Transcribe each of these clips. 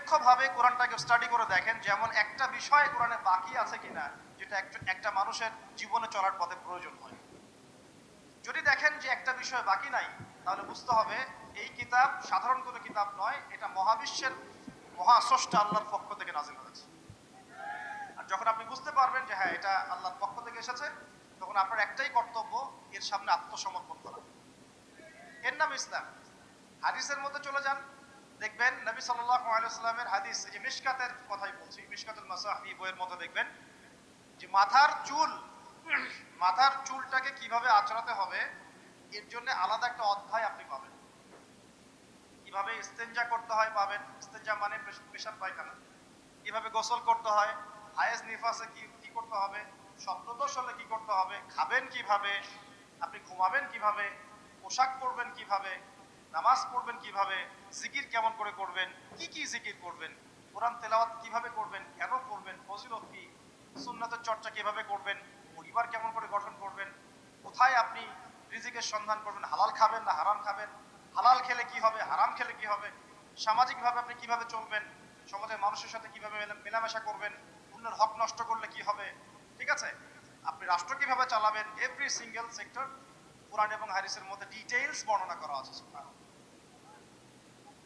নিরপেক্ষভাবে কোরআনটাকে স্টাডি করে দেখেন, যেমন একটা বিষয় কোরআনে বাকি আছে কিনা যেটা একটা মানুষের জীবনে চলার পথে প্রয়োজন হয়। যদি দেখেন যে একটা বিষয় বাকি নাই, তাহলে বুঝতে হবে এই কিতাব সাধারণ কোনো কিতাব নয়, এটা মহাবিশ্বের মহাস্রষ্টা আল্লাহর পক্ষ থেকে নাজিল হয়েছে। আর যখন আপনি বুঝতে পারবেন যে হ্যাঁ এটা আল্লাহর পক্ষ থেকে এসেছে, তখন আপনার একটাই কর্তব্য, এর সামনে আত্মসমর্পণ করা। এর নাম ইসলাম। হাদিসের মধ্যে চলে যান, দেখবেন নবী সাল্লাল্লাহু আলাইহি ওয়াসাল্লামের হাদিস, এই যে মিশকাতের কথাই বলছি, মিশকাতুল মাসাহি বইয়ের মধ্যে দেখবেন যে মাথার চুলটাকে কিভাবে আঁচড়াতে হবে এর জন্য আলাদা একটা অধ্যায় আপনি পাবেন। কিভাবে ইস্তেঞ্জা করতে হয় পাবেন, ইস্তেঞ্জা মানে পেশাব পায়খানা, কিভাবে গোসল করতে হয়, হায়েজ নিফাসে কি করতে হবে, স্বপ্নদোষ হলে কি করতে হবে, খাবেন কিভাবে, আপনি ঘুমাবেন কিভাবে, পোশাক পরবেন কিভাবে, নামাজ পড়বেন কিভাবে, জিকির কেমন করে করবেন, কি জিকির করবেন, কোরআন তেলাওয়াত কিভাবে করবেন, কেন করবেন, ফজিলত কি, সুন্নাতের চর্চা কিভাবে করবেন, পরিবার কেমন করে গঠন করবেন, কোথায় আপনি রিজিকের সন্ধান করবেন, হালাল খাবেন না হারাম খাবেন, হালাল খেলে কি হবে, হারাম খেলে কি হবে, সামাজিকভাবে আপনি কিভাবে চলবেন, সমাজের মানুষের সাথে কিভাবে মেলামেশা করবেন, অন্যের হক নষ্ট করলে কি হবে, ঠিক আছে, আপনি রাষ্ট্র কিভাবে চালাবেন, এভরি সিঙ্গেল সেক্টর কোরআন এবং হাদিসের মধ্যে ডিটেইলস বর্ণনা করা আছে।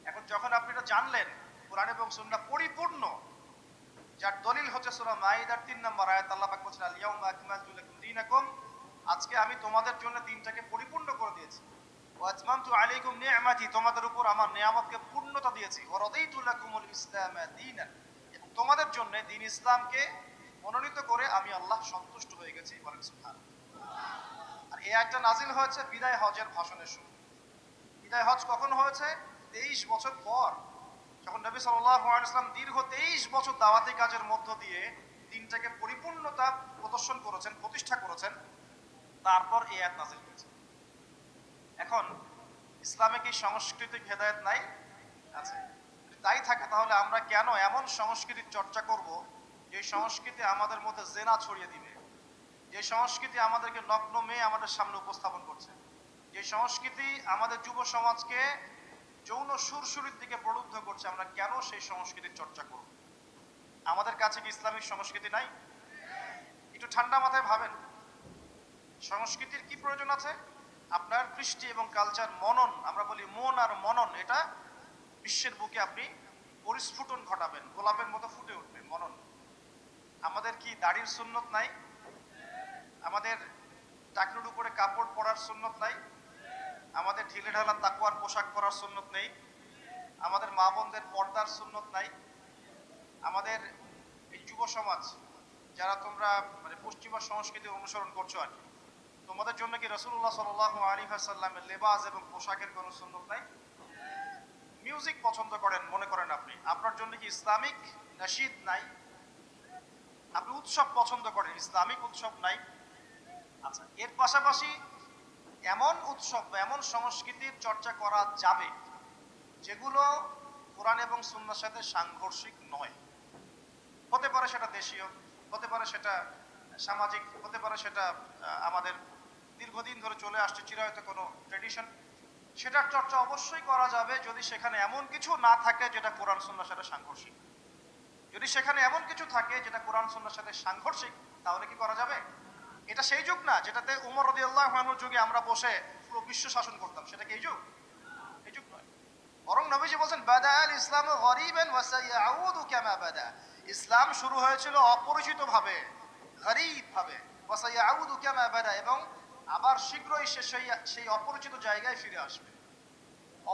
এখন যখন আপনি এটা জানলেন, কোরআন এবং সুন্নাহ পরিপূর্ণ, যার দলিল হচ্ছে সূরা মাইদার 3 নম্বর আয়াত, আল্লাহ পাক বলেছেন আল ইয়াউমা আকমালতু লাকুম দীনাকুম, আজকে আমি তোমাদের জন্য দিনটাকে পরিপূর্ণ করে দিয়েছি। ওয়া আতমামতু আলাইকুম নি'মাতি, তোমাদের উপর আমার নিয়ামতকে পূর্ণতা দিয়েছি। ওয়া রাদিতু লাকুমুল ইসলাম দীনান, এবং তোমাদের জন্য দ্বীন ইসলামকে মনোনীত করে আমি আল্লাহ সন্তুষ্ট হয়ে গেছি। বলেন সুবহানাল্লাহ। আর এই আয়াতটা নাজিল হয়েছে বিদায় হজের ভাষণের সময়। বিদায় হজ কখন হয়েছে? 23 বছর পর, যখন নবী সাল্লাল্লাহু আলাইহি ওয়াসাল্লাম দীর্ঘ 23 বছর দাওয়াতি কাজের মধ্য দিয়ে দিনটাকে পরিপূর্ণতা প্রদর্শন করেছেন, প্রতিষ্ঠা করেছেন, তারপর এই আয়াত নাযিল হয়েছে। এখন ইসলামে কি সাংস্কৃতিক হেদায়েত নাই? আছে। যদি তাই থাকে তাহলে আমরা কেন এমন সংস্কৃতির চর্চা করব যে সংস্কৃতি আমাদের মধ্যে জেনা ছড়িয়ে দিবে, যে সংস্কৃতি আমাদেরকে নগ্ন মেয়ে আমাদের সামনে উপস্থাপন করছে, যে সংস্কৃতি আমাদের যুব সমাজকে যৌন সুরসুরির দিকে প্রলুব্ধ করছে, আমরা কেন সেই সংস্কৃতির চর্চা করব? আমাদের কাছে কি ইসলামিক সংস্কৃতি নাই? একটু ঠান্ডা মাথায় ভাবেন, সংস্কৃতির কি প্রয়োজন আছে? আপনার কৃষ্টি এবং কালচার মনন, আমরা বলি মন আর মনন, এটা বিশ্বের বুকে আপনি পরিস্ফুটন ঘটাবেন, গোলাপের মতো ফুটে উঠবে মনন। আমাদের কি দাড়ির সুন্নত নাই? আমাদের টাকনুর উপরে কাপড় পরার সুন্নত নাই? আমাদের ঢিলে ঢালা তাকওয়ার পোশাক পরার সুন্নত নেই? আমাদের মা বোনদের পর্দার সুন্নত নাই? আমাদের এই যুব সমাজ যারা তোমরা মানে পশ্চিমা সংস্কৃতি অনুসরণ করছো আর কি, তোমাদের জন্য কি রাসূলুল্লাহ সাল্লাল্লাহু আলাইহি ওয়াসাল্লামের লেবাস এবং পোশাকের কোনো সুন্নত নাই? মিউজিক পছন্দ করেন মনে করেন আপনি, আপনার জন্য কি ইসলামিক নাশিদ নাই? আপনি উৎসব পছন্দ করেন, ইসলামিক উৎসব নাই? আচ্ছা, এর পাশাপাশি এমন উৎসব বা এমন সংস্কৃতির চর্চা করা যাবে যেগুলো কোরআন এবং সুন্নাহর সাথে সাংঘর্ষিক নয়। হতে পারে সেটা দেশীয়, হতে পারে সেটা সামাজিক, হতে পারে সেটা আমাদের দীর্ঘদিন ধরে চলে আসছে চিরায়ত কোনো ট্রেডিশন। সেটার চর্চা অবশ্যই করা যাবে যদি সেখানে এমন কিছু না থাকে যেটা কোরআন সুন্নাহর সাথে সাংঘর্ষিক। যদি সেখানে এমন কিছু থাকে যেটা কোরআন সুন্নাহর সাথে সাংঘর্ষিক, তাহলে কি করা যাবে? এটা সেই যুগ না যেটাতে উমর রাদিয়াল্লাহু আনহুর যুগে আমরা বসে পুরো বিশ্ব শাসন করতাম, সেটা কি এই যুগ? এই যুগ নয়। বরং নবীজি বলেন বাদা আল ইসলামু গরিবান ওয়া সায়াউদু কামা বাদা, ইসলাম শুরু হয়েছিল অপরিচিত ভাবে, গরীব ভাবে, ওয়া সায়াউদু কামা বাদা, এবং আবার শীঘ্রই সে সেই অপরিচিত জায়গায় ফিরে আসবে।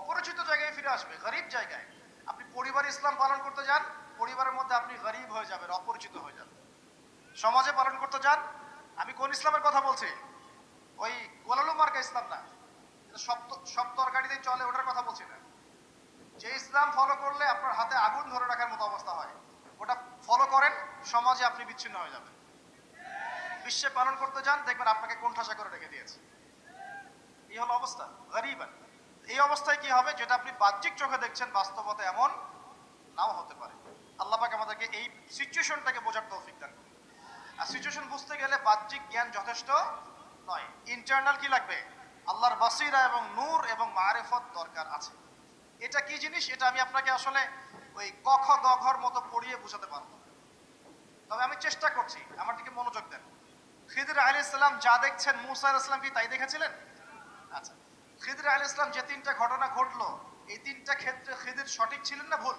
অপরিচিত জায়গায় ফিরে আসবে, গরীব জায়গায়। আপনি পরিবারে ইসলাম পালন করতে যান, পরিবারের মধ্যে আপনি গরীব হয়ে যাবেন, অপরিচিত হয়ে যাবেন। সমাজে পালন করতে যান, আমি কোন ইসলামের কথা বলছি? ওই গোলালু মার্কা ইসলাম না, সব তরকারিতেই চলে ওটার কথা বলছি না। যে ইসলাম ফলো করলে আপনার হাতে আগুন ধরে রাখার মতো অবস্থা হয়, ওটা ফলো করেন, সমাজে আপনি বিচ্ছিন্ন হয়ে যাবেন। বিশ্বে পালন করতে যান, দেখবেন আপনাকে কোণঠাসা করে রেখে দিয়েছে। এই হলো অবস্থা, গরীবান। এই অবস্থায় কি হবে? যেটা আপনি বাহ্যিক চোখে দেখছেন, বাস্তবতা এমন নাও হতে পারে। আল্লাহ পাক আমাদেরকে এই সিচুয়েশনটাকে বোঝার তৌফিক দান করুন। আর সিচুয়েশন বুঝতে গেলে বাহ্যিক জ্ঞান যথেষ্ট নয়, ইন্টারনাল কি লাগবে? আল্লাহর বাসিরা এবং নূর এবং মারিফত দরকার আছে। এটা কি জিনিস? এটা আমি আপনাকে আসলে ওই ক খ গ ঘর মতো পড়িয়ে বোঝাতে পারবো না। তবে আমি চেষ্টা করছি, আমার দিকে মনোযোগ দেন। খিদির আলাইহিস সালাম যা দেখছেন মূসা আলাইহিস সালাম কি তাই দেখেছিলেন? আচ্ছা, খিদির আলাইহিস সালাম যে তিনটা ঘটনা ঘটলো, এই তিনটা ক্ষেত্রে খিদির সঠিক ছিলেন না ভুল?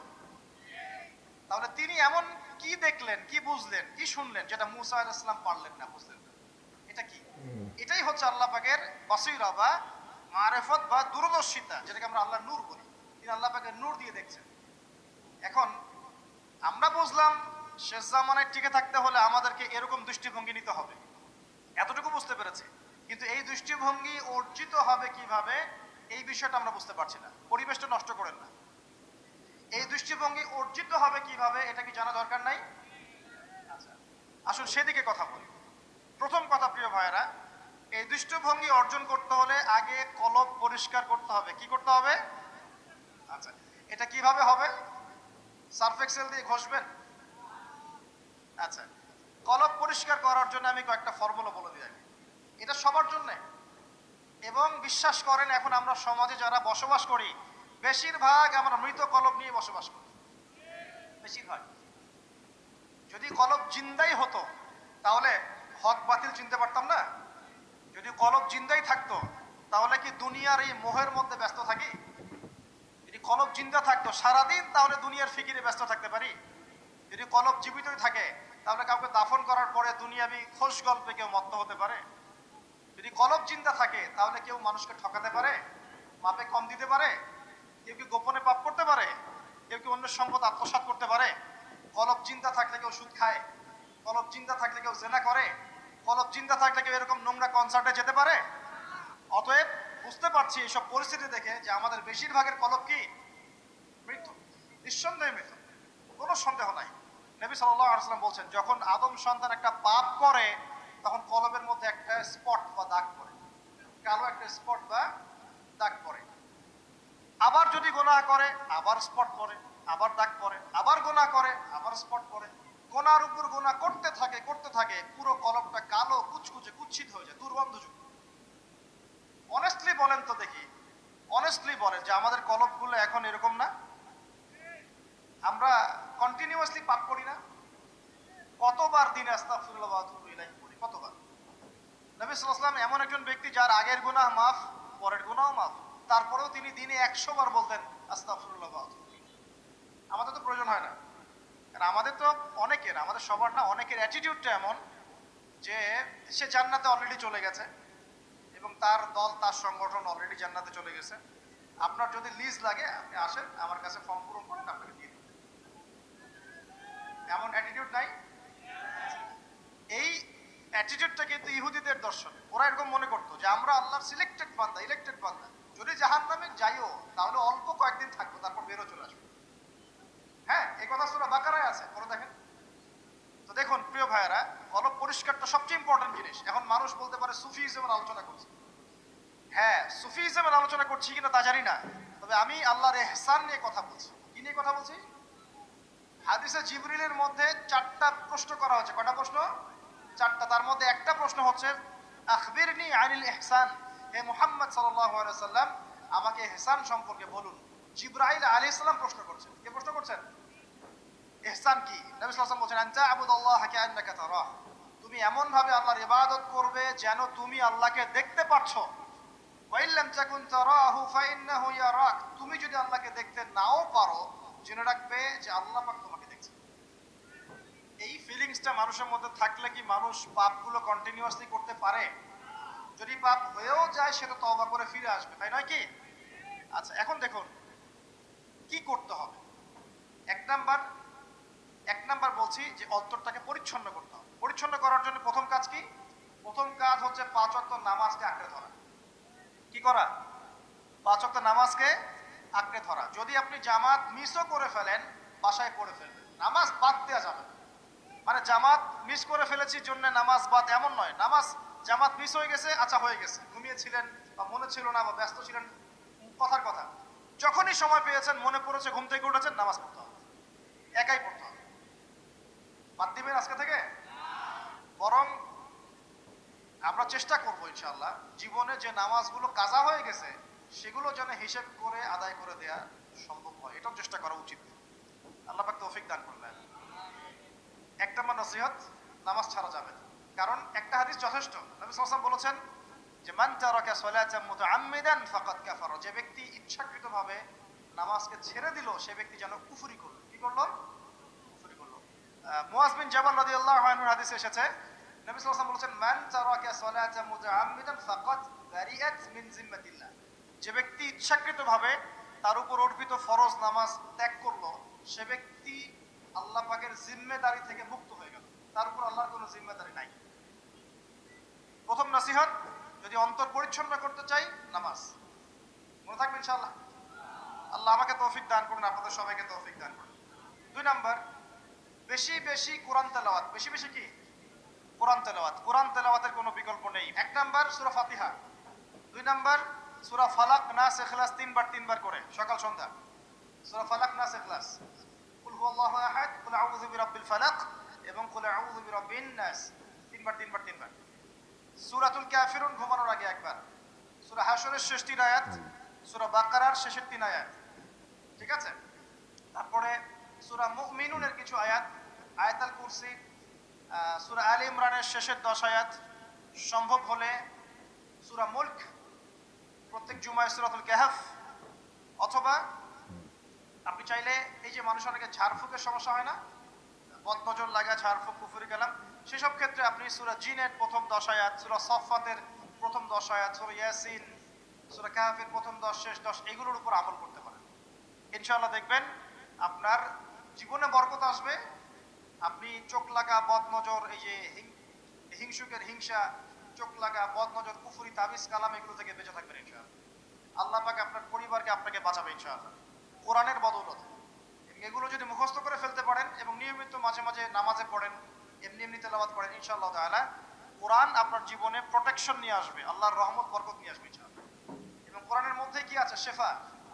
তাহলে তিনি এমন কি দেখলেন, কি বুঝলেন, কি শুনলেন যেটা মূসা আলাইহিস সালাম পারলেন না, বুঝলেন না? এটা কি? এটাই হচ্ছে আল্লাহ পাকের বাসীরা বা মারিফত বা দূরদর্শিতা, যেটাকে আমরা আল্লাহ নূর বলি। তিনি আল্লাহ পাকের নূর দিয়ে দেখছেন। এখন আমরা বুঝলাম শেষ জামানায় টিকে থাকতে হলে আমাদেরকে এরকম দৃষ্টিভঙ্গি নিতে হবে, এতটুকু বুঝতে পেরেছি। কিন্তু এই দৃষ্টিভঙ্গি অর্জিত হবে কিভাবে, এই বিষয়টা আমরা বুঝতে পারছি না। পরিবেশটা নষ্ট করেন না। এই দৃষ্টিভঙ্গি অর্জিত হবে কিভাবে, এটা কি জানা দরকার নাই? আচ্ছা, আসুন সেদিকে কথা বলি। প্রথম কথা প্রিয় ভাইয়েরা, এই দৃষ্টিভঙ্গি অর্জন করতে হলে আগে কলব পরিষ্কার করতে হবে। কি করতে হবে? আচ্ছা, এটা কিভাবে হবে? সার্ফ এক্সেল দিয়ে ঘষবেন? আচ্ছা, কলব পরিষ্কার করার জন্য আমি কয়েকটা ফর্মুলা বলে দিই আগে। এটা সবার জন্য। এবং বিশ্বাস করেন, এখন আমরা সমাজে যারা বসবাস করি বেশিরভাগ আমরা মৃত কলব নিয়ে বসবাস করি, বেশিরভাগ। যদি কলব জিন্দাই হতো তাহলে হক বাতিল চিনতে পারতাম না। যদি কলব জিন্দাই থাকতো তাহলে কি দুনিয়ার এই মোহের মধ্যে ব্যস্ত থাকি? যদি কলব জিন্দা থাকতো সারাদিন তাহলে দুনিয়ার ফিকিরে ব্যস্ত থাকতে পারি। যদি কলব জীবিতই থাকে তাহলে কাউকে দাফন করার পরে দুনিয়াবি খোশ গল্পে কেউ মত্ত হতে পারে? যদি কলব জিন্দা থাকে তাহলে কেউ মানুষকে ঠকাতে পারে, মাপে কম দিতে পারে, কেউ কি গোপনে পাপ করতে পারে, কেউ কি অন্যের সম্পদ আত্মসাৎ করতে পারে? কলব জিন্দা থাকলে কেউ সুদ খায়? কলব জিন্দা থাকলে কেউ জেনা করে? কলব জিন্দা থাকলে কেউ এরকম নোংরা কনসার্টে যেতে পারে? অতএব বুঝতে পারছি এইসব পরিস্থিতি দেখে যে আমাদের বেশিরভাগের কলব কি? মৃত, নিঃসন্দেহে মৃত, কোনো সন্দেহ নাই। নবী সাল্লাল্লাহু আলাইহি ওয়াসাল্লাম বলছেন, যখন আদম সন্তান একটা পাপ করে তখন কলবের মধ্যে একটা স্পট বা দাগ পড়ে, কালো একটা স্পট বা দাগ পড়ে। আবার যদি গুনাহ করে আবার স্পট পড়ে, আবার দাগ পড়ে, আবার গুনাহ করে আবার স্পট পড়ে। গুনার উপর গুনাহ করতে থাকে পুরো কলবটা কালো কুচকুচে কুৎসিত হয়ে যায়, দুর্গন্ধযুক্ত। অনেস্টলি বলেন তো দেখি, অনেস্টলি বলেন যে আমাদের কলবগুলো এখন এরকম না? আমরা কন্টিনিউয়াসলি পাপ করি না? কতবার দিনে আস্তাগফিরুল্লাহ ওয়া আতুবু ইলাইহি পড়ি, কতবার? নবী সাল্লাল্লাহু আলাইহি ওয়াসাল্লাম এমন একজন ব্যক্তি যার আগের গুনাহ মাফ, পরের গুনাহও মাফ, তারপরেও তিনি দিনে 100 বার বলতেন আস্তাগফিরুল্লাহ ওয়া আতুবু ইলাইহি। আমাদের তো প্রয়োজন হয় না, কারণ আমাদের তো অনেকের, আমাদের সবার না, অনেকের অ্যাটিটিউডটা এমন যে সে জান্নাতে অলরেডি চলে গেছে এবং তার দল তার সংগঠন অলরেডি জান্নাতে চলে গেছে। আপনার যদি লিজ লাগে আপনি আসেন আমার কাছে, ফর্ম পূরণ করেন, আপনাকে দিয়ে দিন। এমন অ্যাটিটিউড নাই? এই অ্যাটিটিউডটা কিন্তু ইহুদিদের দর্শন। ওরা এরকম মনে করতো যে আমরা আল্লাহর সিলেক্টেড বান্দা, ইলেক্টেড বান্দা, যদি জাহান্নামে যাইও তাহলে অল্প কয়েকদিন থাকবো, তারপর বেরো চলে আসবো। হ্যাঁ, এই কথা সূরা বাকারায় আছে, পড়ে দেখেন। তো দেখুন প্রিয় ভাইয়েরা, কলব পরিষ্কারটা সবচেয়ে ইম্পর্টেন্ট জিনিস। এখন মানুষ বলতে পারে সুফিজমের আলোচনা করছে। হ্যাঁ, সুফিজমের আলোচনা করছি কিনা তা জানি না, তবে আমি আল্লাহর ইহসান নিয়ে কথা বলছি। কি নিয়ে কথা বলছি? হাদিসে জিবরিলের মধ্যে 4টা প্রশ্ন করা হয়েছে। কয়টা প্রশ্ন? 4টা। তার মধ্যে একটা প্রশ্ন হচ্ছে আখবিরনি আনিল ইহসান, হে মুহাম্মদ সাল্লাল্লাহু আলাইহি সাল্লাম আমাকে ইহসান সম্পর্কে বলুন। জিবরাইল আলাইহিস সালাম প্রশ্ন করছেন। কে প্রশ্ন করছেন? ইহসান কি? নবী সাল্লাল্লাহু আলাইহি ওয়াসাল্লাম বলেন আনতা আবুদাল্লাহ কাআন্নাকা তারাহ, তুমি এমন ভাবে আল্লাহর ইবাদত করবে যেন তুমি আল্লাহকে দেখতে পাচ্ছো। ওয়া ইল্লাম তাকুন তারাহু ফাইন্নাহু ইয়ারাক, তুমি যদি আল্লাহকে দেখতে নাও পারো জেনে রাখবে যে আল্লাহ পাক তোমাকে দেখছেন। এই ফিলিংসটা মানুষের মধ্যে থাকলে কি মানুষ পাপগুলো কন্টিনিউয়াসলি করতে পারে? যদি পাপ হয়েও যায় সেটা তওবা করে ফিরে আসবে, তাই নয় কি? আচ্ছা, এখন দেখুন কি করতে হবে। এক নাম্বার বলছি যে অন্তরটাকে পরিচ্ছন্ন করতে হবে। পরিচ্ছন্ন করার জন্য প্রথম কাজ কি? প্রথম কাজ হচ্ছে 5 ওয়াক্ত নামাজকে আঁকড়ে ধরা। কি করা? 5 ওয়াক্ত নামাজকে আঁকড়ে ধরা। যদি আপনি জামাত মিসও করে ফেলেন বাসায় পড়ে ফেলবেন, নামাজ বাদ দেওয়া যাবে না। মানে জামাত মিস করে ফেলেছি জন্য নামাজ বাদ এমন নয়। নামাজ জামাত মিস হয়ে গেছে, আচ্ছা হয়ে গেছে, ঘুমিয়েছিলেন বা মনে ছিল না বা ব্যস্ত ছিলেন, কথার কথা, যখনই সময় পেয়েছেন, মনে পড়েছে, ঘুম থেকে উঠেছেন, নামাজ পড়তে হবে, একাই পড়তে হবে। বাদ দিবেন আজকে থেকে? বরং আমরা চেষ্টা করবো ইনশাআল্লাহ জীবনে যে নামাজগুলো কাজা হয়ে গেছে সেগুলো যেন হিসেব করে আদায় করে দেয়া সম্ভব হয়, এটাও চেষ্টা করা উচিত। আল্লাহ পাক তৌফিক দান করলেন। এক নম্বর নসিহত, নামাজ ছাড়া যাবে না। কারণ একটা হাদিস যথেষ্ট। নবী সাল্লাল্লাহু আলাইহি ওয়াসাল্লাম বলেছেন যে মান তারাকা সালাতান মুতাআম্মিদান ফাকাদ কাফারা, যে ব্যক্তি ইচ্ছাকৃতভাবে নামাজকে ছেড়ে দিল সে ব্যক্তি যেন কুফরি করলো। কি করলো? কুফরি করলো। মুআজ বিন জাবাল রাদিয়াল্লাহু আনহুর হাদিসে এসেছে নবী সাল্লাল্লাহু আলাইহি ওয়াসাল্লাম বলেছেন মান তারাকা সালাতান মুতাআম্মিদান ফাকাদ বারিআত মিন জিম্মাতিল্লাহ, যে ব্যক্তি ইচ্ছাকৃতভাবে তার উপর অর্পিত ফরজ নামাজ ত্যাগ করলো সে ব্যক্তি আল্লাহ পাকের জিম্মেদারি থেকে মুক্ত হয়ে গেল, তার উপর আল্লাহর কোনো জিম্মেদারি নাই। প্রথম নসিহত, যদি অন্তর পরিচ্ছন্ন করতে চাই নামাজ, মনে থাকবে ইনশাআল্লাহ। আল্লাহ আমাকে তৌফিক দান করুন, আপনাদের সবাইকে তৌফিক দান করুন। 2 নাম্বার, বেশি বেশি কোরআন তেলাওয়াত। বেশি বেশি কি? কোরআন তেলাওয়াত। কোরআন তেলাওয়াতের কোনো বিকল্প নেই। 1 নাম্বার সূরা ফাতিহা, 2 নাম্বার সূরা ফালাক নাস ইখলাস 3 বার করে সকাল সন্ধ্যা। সূরা ফালাক নাস ইখলাস, কুল হুয়াল্লাহু আহাদ, কুল আউযু বিরাব্বিল ফালাক এবং কুল আউযু বিরাব্বিন নাস 3 বার। সূরাতুল কাফিরুন ঘুমানোর আগে একবার, সূরা হাশরের শেষ 3 আয়াত, সূরা বাকারার শেষের 3 আয়াত, ঠিক আছে? তারপরে সূরা মুমিনুনের কিছু আয়াত, আয়াতুল কুরসি, সূরা আলে ইমরানের শেষের 10 আয়াত, সম্ভব হলে সূরা মুলক, প্রত্যেক জুমায় সূরাতুল কাহফ, অথবা আপনি চাইলে এই যে মানুষ অনেকে ঝাড়ফুঁকের সমস্যা হয় না, বদনজর লাগা, ঝাড়ফুঁক, কুফরি কালাম, সেসব ক্ষেত্রে আপনি সূরা জিনের প্রথম 10 আয়াত, সূরা সফফাতের প্রথম 10 আয়াত, সূরা ইয়াসিন, সূরা কাহফের প্রথম 10 শেষ 10 এগুলোর উপর আমল করতে পারেন। ইনশাআল্লাহ দেখবেন আপনার জীবনে বরকত আসবে। আপনি চোখ লাগা, বদনজর, এই যে হিংসুকের হিংসা, চোখ লাগা, বদনজর, কুফরি, তাবিজ কালাম এগুলো থেকে বেঁচে থাকবেন ইনশাআল্লাহ। আল্লাহ পাক আপনার পরিবারকে আপনাকে বাঁচাবে ইনশাআল্লাহ কোরআনের বদৌলতে। এগুলো যদি মুখস্থ করে ফেলতে পারেন এবং নিয়মিত মাঝে মাঝে নামাজে পড়েন, এমনি তেলাওয়াত করেন, ইনশাআল্লাহ তাআলা কোরআন আপনার জীবনে প্রোটেকশন নিয়ে আসবে, আল্লাহর রহমত বরকত নিয়ে আসবে ইনশাআল্লাহ। এবং কোরআনের মধ্যে কি আছে? শিফা,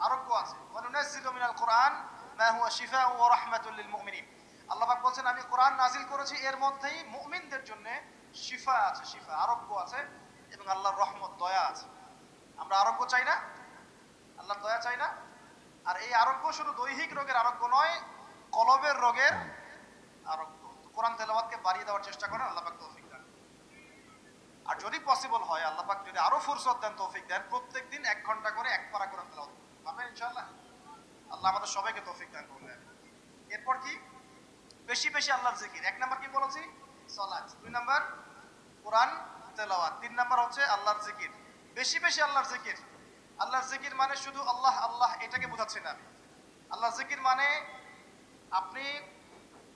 আরোগ্য আছে। ওয়া নুনাজ্জিলু মিনাল কোরআন মা হুয়া শিফাউ ওয়া রাহমাতুল লিল মুমিনিন। আল্লাহ পাক বলেন আমি কোরআন নাজিল করেছি, এর মধ্যেই মুমিনদের জন্য শিফা আছে, শিফা আরোগ্য আছে এবং আল্লাহর রহমত, দয়া আছে। আমরা আরোগ্য চাই না? আল্লাহর দয়া চাই না? আর এই আরোগ্য শুধু দৈহিক রোগের আরোগ্য নয়, কলবের রোগের আরোগ্য। কোরআন তেলাওয়াতকে বাড়িয়ে দেওয়ার চেষ্টা করেন, আল্লাহ পাক তৌফিক দেন। আর যদি পসিবল হয়, আল্লাহ পাক যদি আরো ফুরসত দেন, তৌফিক দেন, প্রত্যেকদিন 1 ঘন্টা করে 1 পারা কোরআন তেলাওয়াত করবেন, পারবেন ইনশাআল্লাহ। আল্লাহ আমাদের সবাইকে তৌফিক দান করবেন। এরপর কি? বেশি বেশি আল্লাহর জিকির। 1 নাম্বার কি বলেছি? সালাত। 2 নাম্বার কোরআন তেলাওয়াত। 3 নাম্বার হচ্ছে আল্লাহর জিকির। বেশি বেশি আল্লাহর জিকির। আল্লাহর জিকির মানে শুধু আল্লাহ আল্লাহ এটাকে বোঝাচ্ছি না আমি। আল্লাহর জিকির মানে আপনি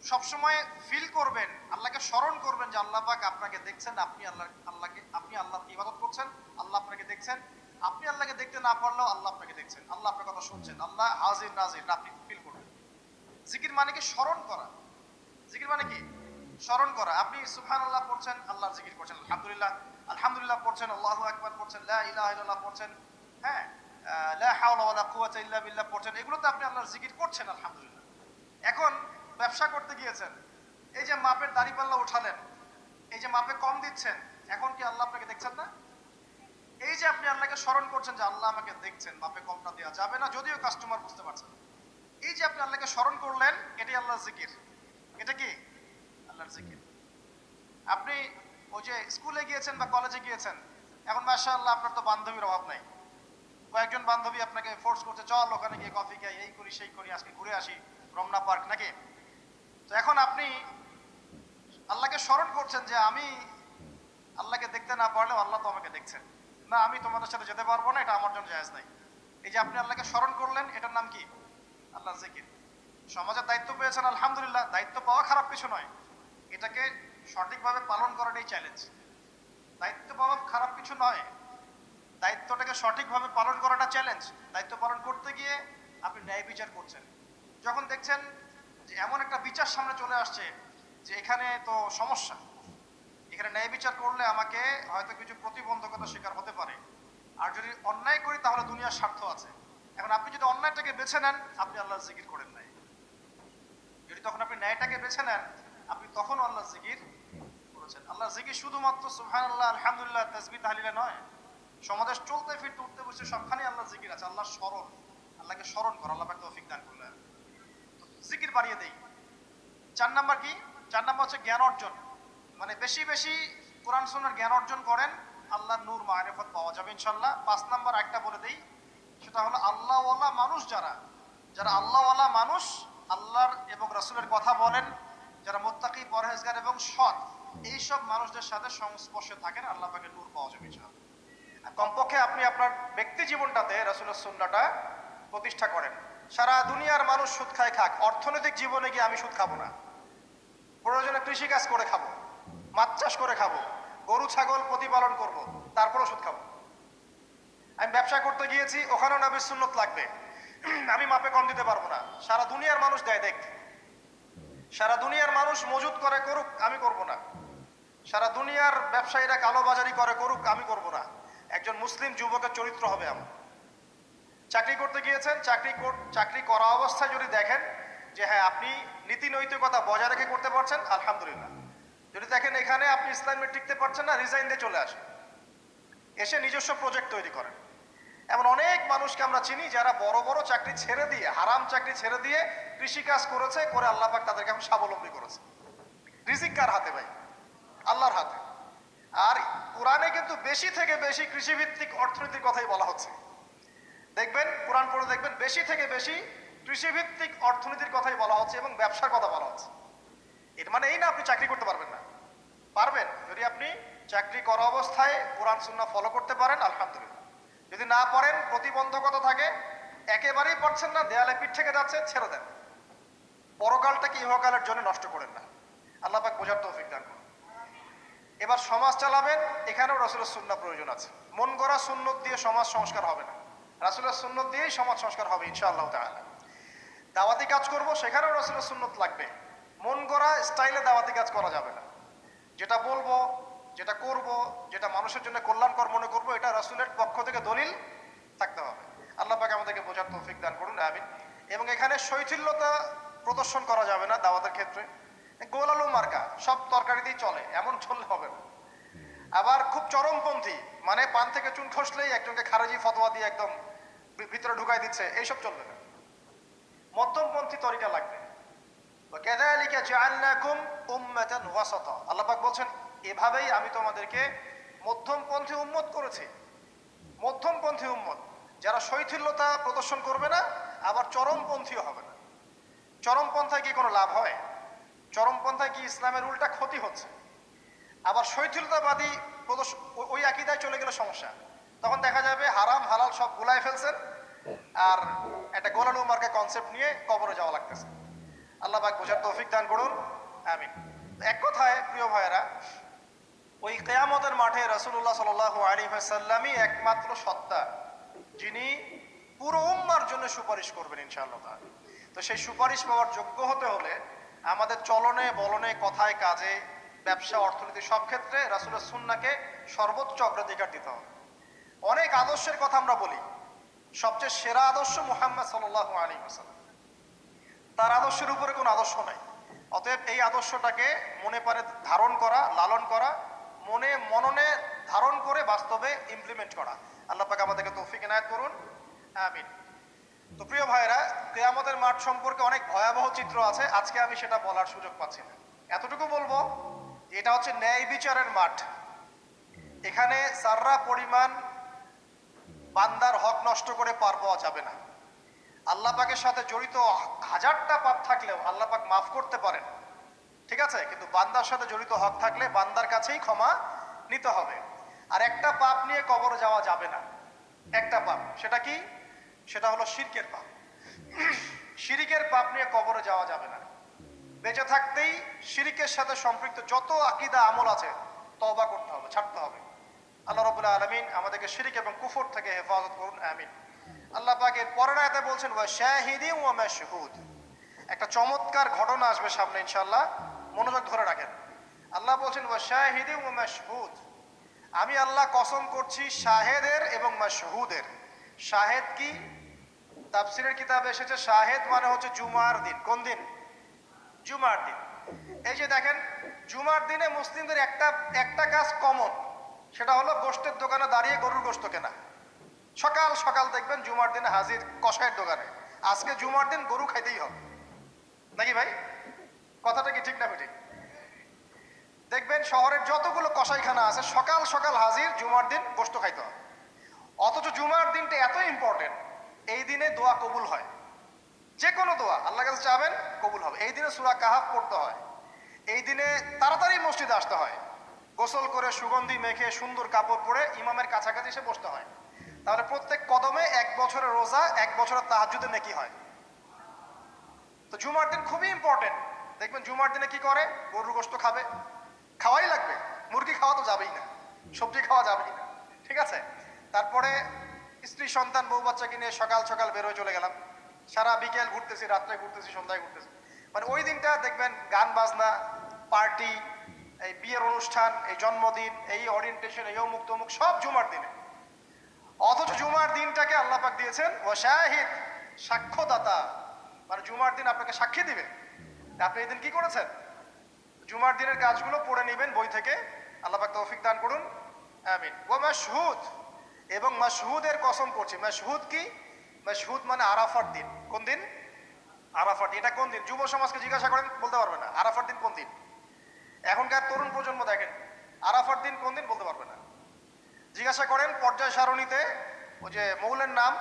সবসময় ফিল করবেন, আল্লাহকে স্মরণ করবেন যে আল্লাহ পাক আপনাকে দেখছেন, আপনি আল্লাহকে ইবাদত করছেন, আল্লাহ আপনাকে দেখছেন। আপনি আল্লাহকে দেখতে না পারলেও আল্লাহ আপনাকে দেখছেন, আল্লাহ আপনার কথা শুনছেন, আল্লাহ হাজির নাজির, আপনি ফিল করবেন। জিকির মানে কি? স্মরণ করা। জিকির মানে কি? স্মরণ করা। আপনি সুবহানাল্লাহ পড়ছেন, আল্লাহর জিকির করছেন, আলহামদুলিল্লাহ পড়ছেন, আল্লাহু আকবার পড়ছেন, লা ইলাহা ইল্লাল্লাহ পড়ছেন, হ্যাঁ, লা হাওলা ওয়ালা কুওয়াতা ইল্লা বিল্লাহ পড়ছেন, এগুলোতে আপনি আল্লাহর জিকির করছেন, আলহামদুলিল্লাহ। এখন ব্যবসা করতে গিয়েছেন, এই যে মাপের দাড়িপাল্লা উঠালেন, এই যে মাপে কম দিচ্ছেন, এখন কি আল্লাহ আপনাকে দেখছেন না? এই যে আপনি আল্লাহকে স্মরণ করছেন যে আল্লাহ আমাকে দেখছেন, মাপে কমটা দেওয়া যাবে না, যদিও কাস্টমার বুঝতে পারছেন। এই যে আপনি আল্লাহকে স্মরণ করলেন, এটাই আল্লাহর জিকির। এটা কি? আল্লাহর জিকির। আপনি ওই যে স্কুলে গিয়েছেন বা কলেজে গিয়েছেন, এখন মাশাআল্লাহ আপনার তো বান্ধবীর অভাব নাই, কয়েকজন বান্ধবী আপনাকে ফোর্স করছে, চল ওখানে গিয়ে কফি খাই, এই করি সেই করি, আজকে ঘুরে আসি রমনা পার্ক, নাকি? তো এখন আপনি আল্লাহকে স্মরণ করছেন যে আমি আল্লাহকে দেখতে না পারলেও আল্লাহ তো আমাকে দেখছেন, না আমি তোমাদের সাথে যেতে পারবো না, এটা আমার জন্য জায়েজ নাই। এই যে আপনি আল্লাহকে স্মরণ করলেন, এটার নাম কি? আল্লাহর জিকির। সমাজের দায়িত্ব পেয়েছেন, আলহামদুলিল্লাহ, দায়িত্ব পাওয়া খারাপ কিছু নয়, এটাকে সঠিকভাবে পালন করাটাই চ্যালেঞ্জ। দায়িত্ব পাওয়া খারাপ কিছু নয়, দায়িত্বটাকে সঠিকভাবে পালন করাটা চ্যালেঞ্জ। দায়িত্ব পালন করতে গিয়ে আপনি ন্যায় বিচার করছেন, যখন দেখছেন যে এমন একটা বিচার সামনে চলে আসছে যে এখানে তো সমস্যা, এখানে ন্যায় বিচার করলে আমাকে হয়তো কিছু প্রতিবন্ধকতা শিকার হতে পারে, আর যদি অন্যায় করি তাহলে দুনিয়ার স্বার্থ আছে। এখন আপনি যদি অন্যায়টাকে বেছে নেন, আপনি আল্লাহর জিকির করেন নাই। যদি তখন আপনি ন্যায়টাকে বেছে নেন, আপনি তখন আল্লাহর জিকির করেছেন। আল্লাহর জিকির শুধুমাত্র সুবহানাল্লাহ, আলহামদুলিল্লাহ, তাসবিহ তাহলিলে নয়, সমাজের চলতে ফিরতে উঠতে বসে সবখানে আল্লাহর জিকির আছে। আল্লাহর স্মরণ, আল্লাহকে স্মরণ করা, আল্লাহ পাক তৌফিক দান করলেন। জিকির বাড়িয়ে দেই। 4 নাম্বার কি? 4 নাম্বার হচ্ছে জ্ঞান অর্জন, মানে বেশি বেশি কোরআন সুন্নাহর জ্ঞান অর্জন করেন, আল্লাহর নূর মারিফত পাওয়া যাবে ইনশাআল্লাহ। 5 নাম্বার একটা বলে দেই, সেটা হলো আল্লাহওয়ালা মানুষ যারা আল্লাহওয়ালা মানুষ, আল্লাহর এবং রাসূলের কথা বলেন, যারা মুত্তাকি, পরহেজগার এবং সৎ, এইসব মানুষদের সাথে সংস্পর্শে থাকেন, আল্লাহ পাকের নূর পাওয়া যাবে ইনশাআল্লাহ। কমপক্ষে আপনি আপনার ব্যক্তি জীবনটাতে রাসূলের সুন্নাহটা প্রতিষ্ঠা করেন। সারা দুনিয়ার মানুষ সুদ খায় খাক, অর্থনৈতিক জীবনে গিয়ে আমি সুদ খাবো না। প্রয়োজনে কৃষিকাজ করে খাবো, মাছ চাষ করে খাবো, গরু ছাগল প্রতিপালন করব, তারপরও সুদ খাবো। আমি ব্যবসা করতে গিয়েছি, ওখানেও নবীর সুন্নত লাগবে, আমি মাপে কম দিতে পারবো না। সারা দুনিয়ার মানুষ দেয় দেখ, সারা দুনিয়ার মানুষ মজুদ করে করুক, আমি করব না। সারা দুনিয়ার ব্যবসায়ীরা কালোবাজারি করে করুক, আমি করব না। একজন মুসলিম যুবকের চরিত্র হবে আমার। চাকরি করতে গিয়েছেন, চাকরি করা অবস্থায় যদি দেখেন যে হ্যাঁ আপনি নীতি নৈতিকতা বজায় রেখে করতে পারছেন, আলহামদুলিল্লাহ। যদি দেখেন এখানে আপনি ইসলামে টিকতে পারছেন না, রিজাইন দিয়ে চলে আসেন, এসে নিজস্ব প্রজেক্ট তৈরি করেন। এমন অনেক মানুষকে আমরা চিনি যারা বড় বড় চাকরি ছেড়ে দিয়ে, হারাম চাকরি ছেড়ে দিয়ে কৃষিকাজ করেছে, করে আল্লাহ পাক তাদেরকে এখন স্বাবলম্বী করেছে। রিজিক কার হাতে ভাই? আল্লাহর হাতে। আর কোরআনে কিন্তু বেশি থেকে বেশি কৃষিভিত্তিক অর্থনীতির কথাই বলা হচ্ছে। দেখবেন কোরআন পড়ে দেখবেন বেশি থেকে বেশি কৃষিভিত্তিক অর্থনীতির কথাই বলা হচ্ছে এবং ব্যবসার কথা বলা হচ্ছে। এর মানে এই না আপনি চাকরি করতে পারবেন না, পারবেন। যদি আপনি চাকরি করা অবস্থায় কোরআন সুন্নাহ ফলো করতে পারেন, আলহামদুলিল্লাহ। যদি না পারেন, প্রতিবন্ধকতা থাকে, একেবারেই পারছেন না, দেয়ালে পিঠ থেকে যাচ্ছে, ছেড়ে দেন। পরকালটাকে ইহকালের জন্য নষ্ট করেন না। আল্লাহ পাক বোঝার তৌফিক দান করুন। এবার সমাজ চালাবেন, এখানেও রাসূলের সুন্নাহ প্রয়োজন আছে। মন গড়া সুন্নত দিয়ে সমাজ সংস্কার হবে না, রাসূলের সুন্নত দিয়েই সমাজ সংস্কার হবে ইনশাআল্লাহ তাআলা। দাওয়াতি কাজ করব, সেখানেও রাসূলের সুন্নত লাগবে। মন গড়া স্টাইলে দাওয়াতি কাজ করা যাবে না। যেটা বলবো, যেটা করব, যেটা মানুষের জন্য কল্যাণকর মনে করব, এটা রাসূলের পক্ষ থেকে দলিল থাকতে হবে। আল্লাহ পাক আমাদেরকে বোঝার তৌফিক দান করুন, আমিন। এবং এখানে শৈথিল্যতা প্রদর্শন করা যাবে না দাওয়াতের ক্ষেত্রে। গোল আলু মার্কা সব তরকারিতেই চলে, এমন চললে হবে না। আবার খুব চরমপন্থী, মানে পান থেকে চুন খসলেই একজনকে খারেজি ফতোয়া দিয়ে একদম ভিতরে ঢুকাই দিচ্ছে, এইসব চলবে না। মধ্যমপন্থী তরিকা লাগবে। কাযালিকা জাআলনাকুম উম্মাতান ওয়াসাতা, আল্লাহ পাক বলছেন এভাবেই আমি তোমাদেরকে মধ্যমপন্থী উম্মত করেছি। মধ্যমপন্থী উম্মত, যারা শৈথিল্যতা প্রদর্শন করবে না, আবার চরমপন্থীও হবে না। চরমপন্থায় কি কোনো লাভ হয়? চরমপন্থায় কি ইসলামের উল্টা ক্ষতি হচ্ছে? আবার শৈথিলতাবাদী ওই আকীদায় চলে গেলে সমস্যা। তখন দেখা যাবে হারাম হালাল সব গুলায় ফেলছেন, আর একটা গোলালু মার্কা কনসেপ্ট নিয়ে কবরে যাওয়া লাগতেছে। আল্লাহ পাক বোঝার তৌফিক দান করুন, আমিন। এক কথায় প্রিয় ভাইয়েরা, ওই কিয়ামতের মাঠে রাসূলুল্লাহ সাল্লাল্লাহু আলাইহি ওয়াসাল্লামই একমাত্র সত্তা যিনি পুরো উম্মার জন্য সুপারিশ করবেন ইনশাআল্লাহ তাআলা। তো সেই সুপারিশ পাওয়ার যোগ্য হতে হলে আমাদের চলনে বলনে, কথায় কাজে, ব্যবসা, অর্থনীতি সব ক্ষেত্রে রাসূলের সুন্নাহকে সর্বোচ্চ অগ্রাধিকার দিতে হবে। অনেক আদর্শের কথা আমরা বলি, সবচেয়ে সেরা আদর্শ মুহাম্মদ সাল্লাল্লাহু আলাইহি ওয়াসাল্লাম। তার আদর্শের উপরে কোনো আদর্শ নাই। অতএব এই আদর্শটাকে মনে পারে ধারণ করা, লালন করা, মননে ধারণ করে বাস্তবে ইমপ্লিমেন্ট করা। আল্লাহ পাক আমাদেরকে তৌফিক এনায়েত করুন, আমিন। তো প্রিয় ভাইরা, কিয়ামতের মাঠ সম্পর্কে অনেক ভয়াবহ চিত্র আছে, আজকে আমি সেটা বলার সুযোগ পাচ্ছি না। এতটুকু বলবো, এটা হচ্ছে ন্যায় বিচারের মাঠ। এখানে যাররা পরিমাণ বান্দার হক নষ্ট করে পার পাওয়া যাবে না। আল্লাহ পাকের সাথে জড়িত হাজারটা পাপ থাকলেও আল্লাহ পাক মাফ করতে পারেন, ঠিক আছে, কিন্তু বান্দার সাথে জড়িত হক থাকলে বান্দার কাছেই ক্ষমা নিতে হবে। আর একটা পাপ নিয়ে কবরে যাওয়া যাবে না, একটা পাপ। সেটা কি? সেটা হলো শিরকের পাপ। শিরিকের পাপ নিয়ে কবরে যাওয়া যাবে না। বেঁচে থাকতেই শিরিকের সাথে সম্পৃক্ত যত আকীদা আমল আছে তওবা করতে হবে, ছাড়তে হবে। আল্লাহ রাব্বুল আলামিন আমাদেরকে শিরিক এবং কুফর থেকে হেফাজত করুন, আমিন। আল্লাহ পাক এর পরের আয়াতে বলছেন ওয়া শাহিদিন ওয়া মাশহুদ। একটা চমৎকার ঘটনা আসবে সামনে ইনশাআল্লাহ, মনোযোগ ধরে রাখেন। আল্লাহ বলছেন ওয়া শাহিদিন ওয়া মাশহুদ, আমি আল্লাহ কসম করছি শাহেদের এবং মাশহুদের। শাহেদ কি? তাফসীরের কিতাবে এসেছে শাহেদ মানে হচ্ছে জুমার দিন। কোন দিন? জুমার দিন। এই যে দেখেন, জুমার দিনে মুসলিমদের একটা কাজ কমন, সেটা হলো গোশতের দোকানে দাঁড়িয়ে গরুর গোশত কেনা। সকাল সকাল দেখবেন জুমার দিনে হাজির কসাইয়ের দোকানে, আজকে জুমার দিন গরু খাইতেই হবে। নাকি ভাই? কথাটা কি ঠিক না ঠিক? দেখবেন শহরের যতগুলো কসাইখানা আছে সকাল সকাল হাজির, জুমার দিন গোশত খাইতে হয়। অথচ জুমার দিনটা এত ইম্পর্টেন্ট, এই দিনে দোয়া কবুল হয়। যে কোনো দোয়া আল্লাহর কাছে চাবেন কবুল হবে। এই দিনে সূরা কাহাফ পড়তে হয়, এই দিনে তাড়াতাড়ি মসজিদে আসতে হয়, গোসল করে সুগন্ধি মেখে সুন্দর কাপড় পরে ইমামের কাছাকাছি এসে বসতে হয়। তাহলে প্রত্যেক কদমে 1 বছরের রোজা, 1 বছরের তাহাজ্জুদের নেকি হয়। তো জুমার দিন খুবই ইম্পর্টেন্ট। দেখবেন জুমার দিনে কি করে, গরুর গোশত খাবে, খাওয়াই লাগবে, মুরগি খাওয়া তো যাবেই না, সবজি খাওয়া যাবেই না, ঠিক আছে। তারপরে স্ত্রী সন্তান বউ বাচ্চাকে নিয়ে সকাল সকাল বের হয়ে চলে গেলাম, সারা বিকেল ঘুরতেছি, রাত্রে ঘুরতেছি, সন্ধ্যায় ঘুরতেছি। মানে ওই দিনটা দেখবেন গান বাজনা, পার্টি, এই বিয়ের অনুষ্ঠান, এই জন্মদিন, এই ওরিয়েন্টেশন, এই অমুক তমুক সব জুমার দিনে। অথচ জুমার দিনটাকে আল্লাহ পাক দিয়েছেন ও শাহিদ, সাক্ষ্যদাতা, মানে জুমার দিন আপনাকে সাক্ষী দিবে। আপনি এই দিন কি করেছেন? জুমার দিনের কাজগুলো পড়ে নেবেন বই থেকে। আল্লাহ পাক তৌফিক দান করুন, আমিন। ওয়া মাশহুদ, এবং মাশহুদের কসম করছি। মাশহুদ কি? মাশহুদ মানে আরাফার দিন। কোন দিন? আরাফার দিন। এটা কোন দিন? যুব সমাজকে জিজ্ঞাসা করেন, বলতে পারবে না আরাফার দিন কোন দিন। এখনকার তরুণ প্রজন্ম দেখেন আরাফার দিন কোন দিন বলতে পারবে না। জিজ্ঞাসা করেন পর্যায় সারণীতে ওই যে মৌলের নাম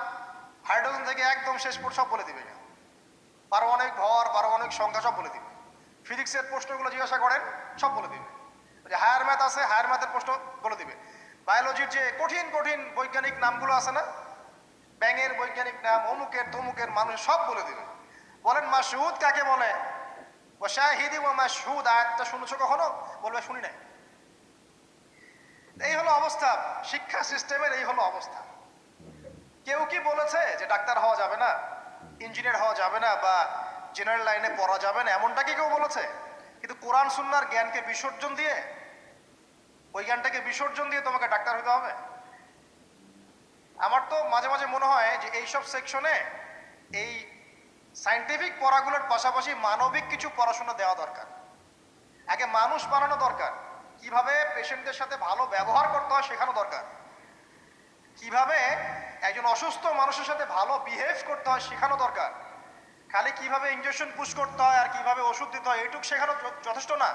হাইড্রোজেন থেকে একদম শেষ পর সব বলে দিবে, পারমাণবিক ভর, পারমাণবিক সংখ্যা সব বলে দিবে। ফিজিক্সের প্রশ্নগুলো জিজ্ঞাসা করেন সব বলে দিবে। যে হায়ার ম্যাথ আছে, হায়ার ম্যাথের প্রশ্ন বলে দিবে। বায়োলজির যে কঠিন কঠিন বৈজ্ঞানিক নামগুলো আছে না, ব্যাঙের বৈজ্ঞানিক নাম, অমুকের তমুকের, মানুষ সব বলে দিবে। বলেন মাশহুদ কাকে বলে? ওয়া শাহিদি ওয়া মাশহুদ, আয়াতটা শুনেছো কখনো? বলবে শুনি নাই। এই হলো অবস্থা, শিক্ষা সিস্টেমের এই হলো অবস্থা। কেউ কি বলেছে যে ডাক্তার হওয়া যাবে না, ইঞ্জিনিয়ার হওয়া যাবে না, বা জেনারেল লাইনে পড়া যাবে না? এমনটা কি কেউ বলেছে? কিন্তু কোরআন সুন্নাহর জ্ঞানকে বিসর্জন দিয়ে, ওই জ্ঞানটাকে বিসর্জন দিয়ে তোমাকে ডাক্তার হতে হবে? আমার তো মাঝে মাঝে মনে হয় যে এইসব সেকশনে এই সায়েন্টিফিক পড়াগুলোর পাশাপাশি মানবিক কিছু পড়াশোনা দেওয়া দরকার। আগে মানুষ বানানো দরকার, কিভাবে পেশেন্টদের সাথে ভালো ব্যবহার করতে হয় শেখানো দরকার, কিভাবে একজন অসুস্থ মানুষের সাথে ভালো বিহেভ করতে হয় শেখানো দরকার। খালি কিভাবে ইনজেকশন পুশ করতে হয় আর কিভাবে ওষুধ দিতে হয় এইটুকু শেখানো যথেষ্ট না।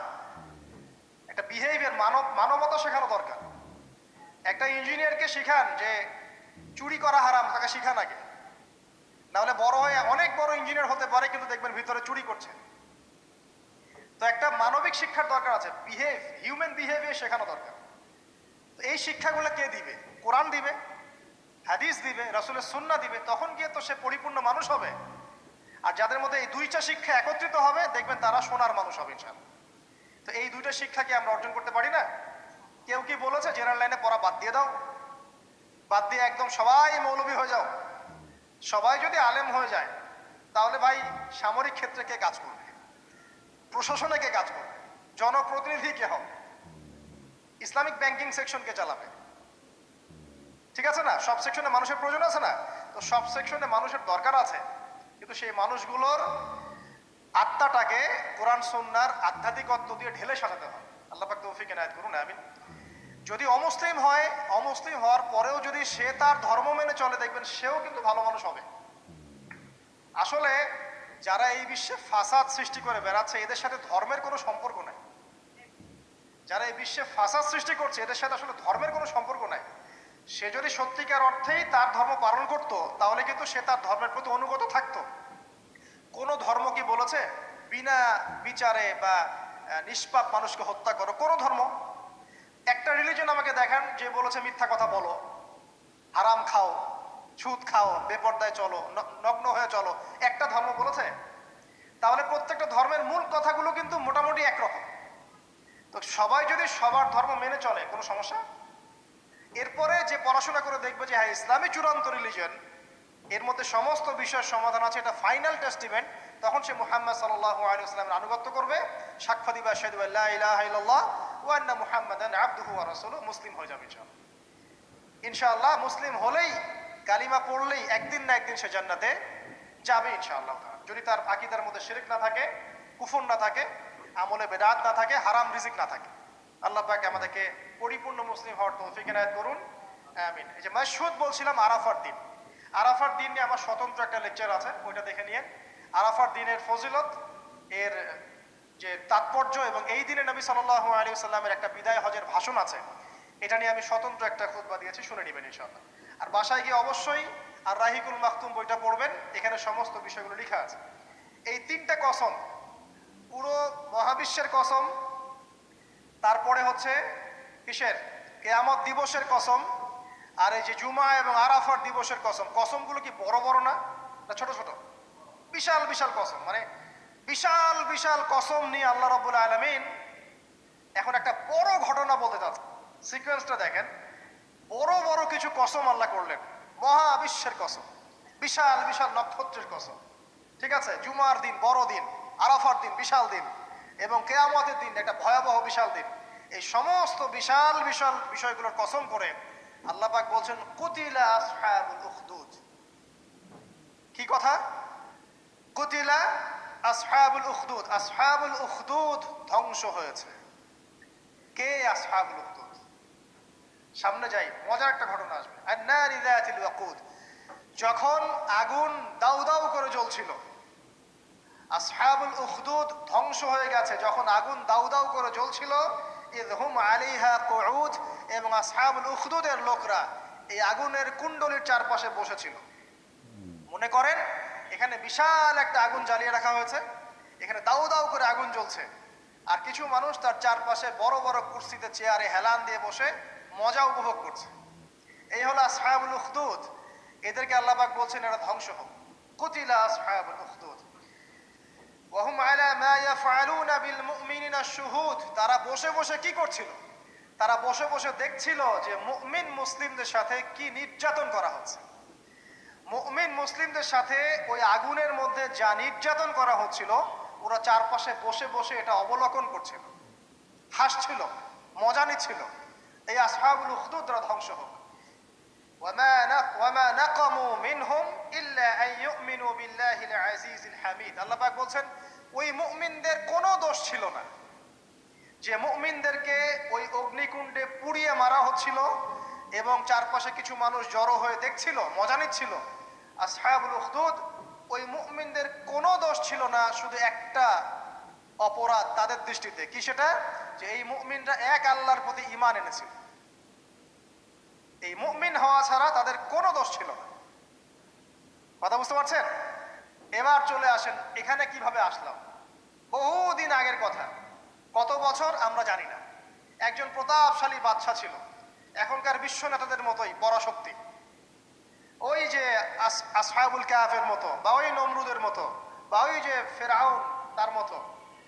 একটা বিহেভিয়ার, মানবতা শেখানো দরকার। একটা ইঞ্জিনিয়ারকে শেখান যে চুরি করা হারাম, তাকে শিখান আগে, নাহলে বড় হয়ে অনেক বড় ইঞ্জিনিয়ার হতে পারে কিন্তু দেখবেন ভিতরে চুরি করছে। তো একটা মানবিক শিক্ষার দরকার আছে, হিউম্যান বিহেভিয়ার শেখানো দরকার। এই শিক্ষাগুলো কে দিবে? কোরআন দিবে, হাদিস দিবে, রাসূলের সুন্নাহ দিবে, তখন গিয়ে তো সে পরিপূর্ণ মানুষ হবে। আর যাদের মধ্যে এই দুইটা শিক্ষা একত্রিত হবে দেখবেন তারা সোনার মানুষ হবে ইনশাআল্লাহ। তো এই দুইটা শিক্ষা কি আমরা অর্জন করতে পারি না? কেউ কি বলেছে জেনারেল লাইনে পড়া বাদ দিয়ে দাও, বাদ দিয়ে একদম সবাই মৌলবী হয়ে যাও? সবাই যদি আলেম হয়ে যায় তাহলে ভাই সামরিক ক্ষেত্রে কে কাজ করবে, প্রশাসনে কে কাজ করবে, জনপ্রতিনিধি কে হবে, ইসলামিক ব্যাংকিং সেকশন কে চালাবে? ঠিক আছে না? সব সেকশনে মানুষের প্রয়োজন আছে না? তো সব সেকশনে মানুষের দরকার আছে, কিন্তু সেই মানুষগুলোর আত্মাটাকে কোরআন সুন্নাহর আধ্যাত্মিকত্ব দিয়ে ঢেলে সাজাতে হয়। আল্লাহ পাক তৌফিক এনায়েত করুন, আমিন। যদি অমুসলিম হয়, অমুসলিম হওয়ার পরেও যদি সে তার ধর্ম মেনে চলে দেখবেন সেও কিন্তু ভালো মানুষ হবে। আসলে যারা এই বিশ্বে ফাসাদ সৃষ্টি করে বেড়াচ্ছে এদের সাথে ধর্মের কোনো সম্পর্ক নাই। যারা এই বিশ্বে ফাসাদ সৃষ্টি করছে এদের সাথে আসলে ধর্মের কোনো সম্পর্ক নাই। সে যদি সত্যিকার অর্থেই তার ধর্ম পালন করত তাহলে কিন্তু সে তার ধর্মের প্রতি অনুগত থাকতো। কোন ধর্ম কি বলেছে বিনা বিচারে বা নিষ্পাপ মানুষকে হত্যা করো? কোন ধর্ম? একটা রিলিজন আমাকে দেখান যে বলেছে মিথ্যা কথা বলো, হারাম খাও, সুদ খাও, বেপরদায় চলো, নগ্ন হয়ে চলো? একটা ধর্ম বলেছে? তাহলে প্রত্যেকটা ধর্মের মূল কথাগুলো কিন্তু মোটামুটি একরকম। তো সবাই যদি সবার ধর্ম মেনে চলে কোনো সমস্যা? এরপরে যে পড়াশোনা করে দেখবে যে হ্যাঁ ইসলামই চূড়ান্ত রিলিজন, এর মধ্যে সমস্ত বিষয়ের সমাধান আছে, এটা ফাইনাল টেস্টিমেন্ট, তখন সে মুহাম্মদ সাল্লাল্লাহু আলাইহি ওয়াসাল্লামের আনুগত্য করবে, সাক্ষ্য দিবে আশহাদু আল্লা ইলাহা ইল্লাল্লাহ ওয়া আন্না মুহাম্মাদান আবদুহু ওয়া রাসূলুহু, মুসলিম হয়ে যাবে ইনশাআল্লাহ। ইনশাআল্লাহ মুসলিম হলেই, কালিমা পড়লেই একদিন না একদিন সে জান্নাতে যাবে ইনশাআল্লাহ। যদি তার আকীদার মধ্যে শিরক না থাকে, কুফর না থাকে, আমলে বেদাত না থাকে, হারাম রিজিক না থাকে। আল্লাহ পাক আমাদেরকে পরিপূর্ণ মুসলিম হওয়ার তৌফিক এনায়েত করুন, আমিন। এই যে মাশহুদ বলছিলাম আরাফার দিন, আরাফার দিন নিয়ে আমার স্বতন্ত্র একটা লেকচার আছে, ওইটা দেখে নিয়ে। আরাফার দিনের ফজিলত এর যে তাৎপর্য এবং এই দিনে নবী সাল্লাল্লাহু আলাইহি ওয়াসাল্লামের একটা বিদায় হজের ভাষণ আছে, এটা নিয়ে আমি স্বতন্ত্র একটা খুতবা দিয়েছি, শুনে নেবেন ইনশাআল্লাহ। আর বাসায় গিয়ে অবশ্যই আর রাহিকুল মাকতুম বইটা পড়বেন, এখানে সমস্ত বিষয়গুলো লেখা আছে। এই তিনটা কসম, পুরো মহাবিশ্বের কসম, তারপরে হচ্ছে কিসের, কিয়ামত দিবসের কসম, আর এই যে জুমা এবং আরাফার দিবসের কসম। কসমগুলো কি বড় বড় না ছোট ছোট? বিশাল বিশাল কসম, মানে বিশাল বিশাল কসম নিয়ে আল্লাহ রাব্বুল আলামিন এখন একটা বড় ঘটনা বলতে যাচ্ছে। সিকোয়েন্সটা দেখেন, বড় বড় কিছু কসম আল্লাহ করলেন, মহাবিশ্বের কসম, বিশাল বিশাল নক্ষত্রের কসম, ঠিক আছে, জুমার দিন বড় দিন, আরাফার দিন বিশাল দিন, এবং কিয়ামতের দিন একটা ভয়াবহ বিশাল দিন। এই সমস্ত বিশাল বিশাল বিষয়গুলোর কসম করে আল্লাহ পাক বলছেন কুতিলা আসহাবুল উখদুদ। কি কথা? কুতিলা আসহাবুল উখদুদ। আসহাবুল উখদুদ ধ্বংস হয়েছে। কে আসহাবুল উখদুদ? সামনে যাই, মজার একটা ঘটনা আসবে। আন-নারি যাতিল ওয়াকুদ, যখন আগুন দাউ দাউ করে জ্বলছিল, আসহাবুল উখদুদ ধ্বংস হয়ে গেছে যখন আগুন দাউ দাউ করে জ্বলছিল। ইয হুম আলাইহা কুউদ, এবং আসহাবুল উখদুদের লোকরা এই আগুনের কুণ্ডলীর চারপাশে বসেছিল। মনে করেন এখানে বিশাল একটা আগুন জ্বালিয়ে রাখা হয়েছে, এখানে দাউ দাউ করে আগুন জ্বলছে, আর কিছু মানুষ তার চারপাশে বড় বড় কুরসিতে চেয়ারে হেলান দিয়ে বসে মজা উপভোগ করছে। এই হলো আসহাবুল উখদুদ। এদেরকে আল্লাহ পাক বলছেন এরা ধ্বংস হোক। কুতিলা আসহাবুল উখদুদ ওয়া হুম আলা মা ইয়াফআলুনা বিল মুমিনিনা শুহুদ। তারা বসে বসে কি করছিল? তারা বসে বসে দেখছিল যে মুমিন মুসলিমদের সাথে কি নির্যাতন করা হচ্ছে। মুমিন মুসলিমদের সাথে ওই আগুনের মধ্যে যা নির্যাতন করা হচ্ছিল, ওরা চারপাশে বসে বসে এটা অবলোকন করছিল, হাসছিল, মজা নিচ্ছিল। এই আসহাবুল উখদুদরা ধ্বংস হোক। ওয়ামা নাকামু মিনহুম ইল্লা আন ইউমিনু বিল্লাহিল আজিজিল হামিদ। আল্লাহ পাক বলছেন ওই মুমিনদের কোনো দোষ ছিল না যে মুমিনদেরকে ওই অগ্নিকুণ্ডে পুড়িয়ে মারা হচ্ছিল এবং চারপাশে কিছু মানুষ জড়ো হয়ে দেখছিল, মজা নিচ্ছিল। আসহাবুল উখদুদ, ওই মুমিনদের কোনো দোষ ছিল না, শুধু একটা অপরাধ তাদের দৃষ্টিতে। কি সেটা? যে এই মুমিনরা এক আল্লাহর প্রতি ঈমান এনেছিল। এই মুমিন হওয়া ছাড়া তাদের কোনো দোষ ছিল না। কথা বুঝতে পারছেন? এবার চলে আসেন এখানে কিভাবে আসলাম। বহুদিন আগের কথা, কত বছর আমরা জানি না। একজন প্রতাপশালী বাদশা ছিল, এখনকার বিশ্ব নেতাদের মতোই পরাশক্তি, ওই যে আসহাবুল কাহাফের মতো, বা ওই নমরুদের মতো, বা ওই যে ফেরাউন তার মতো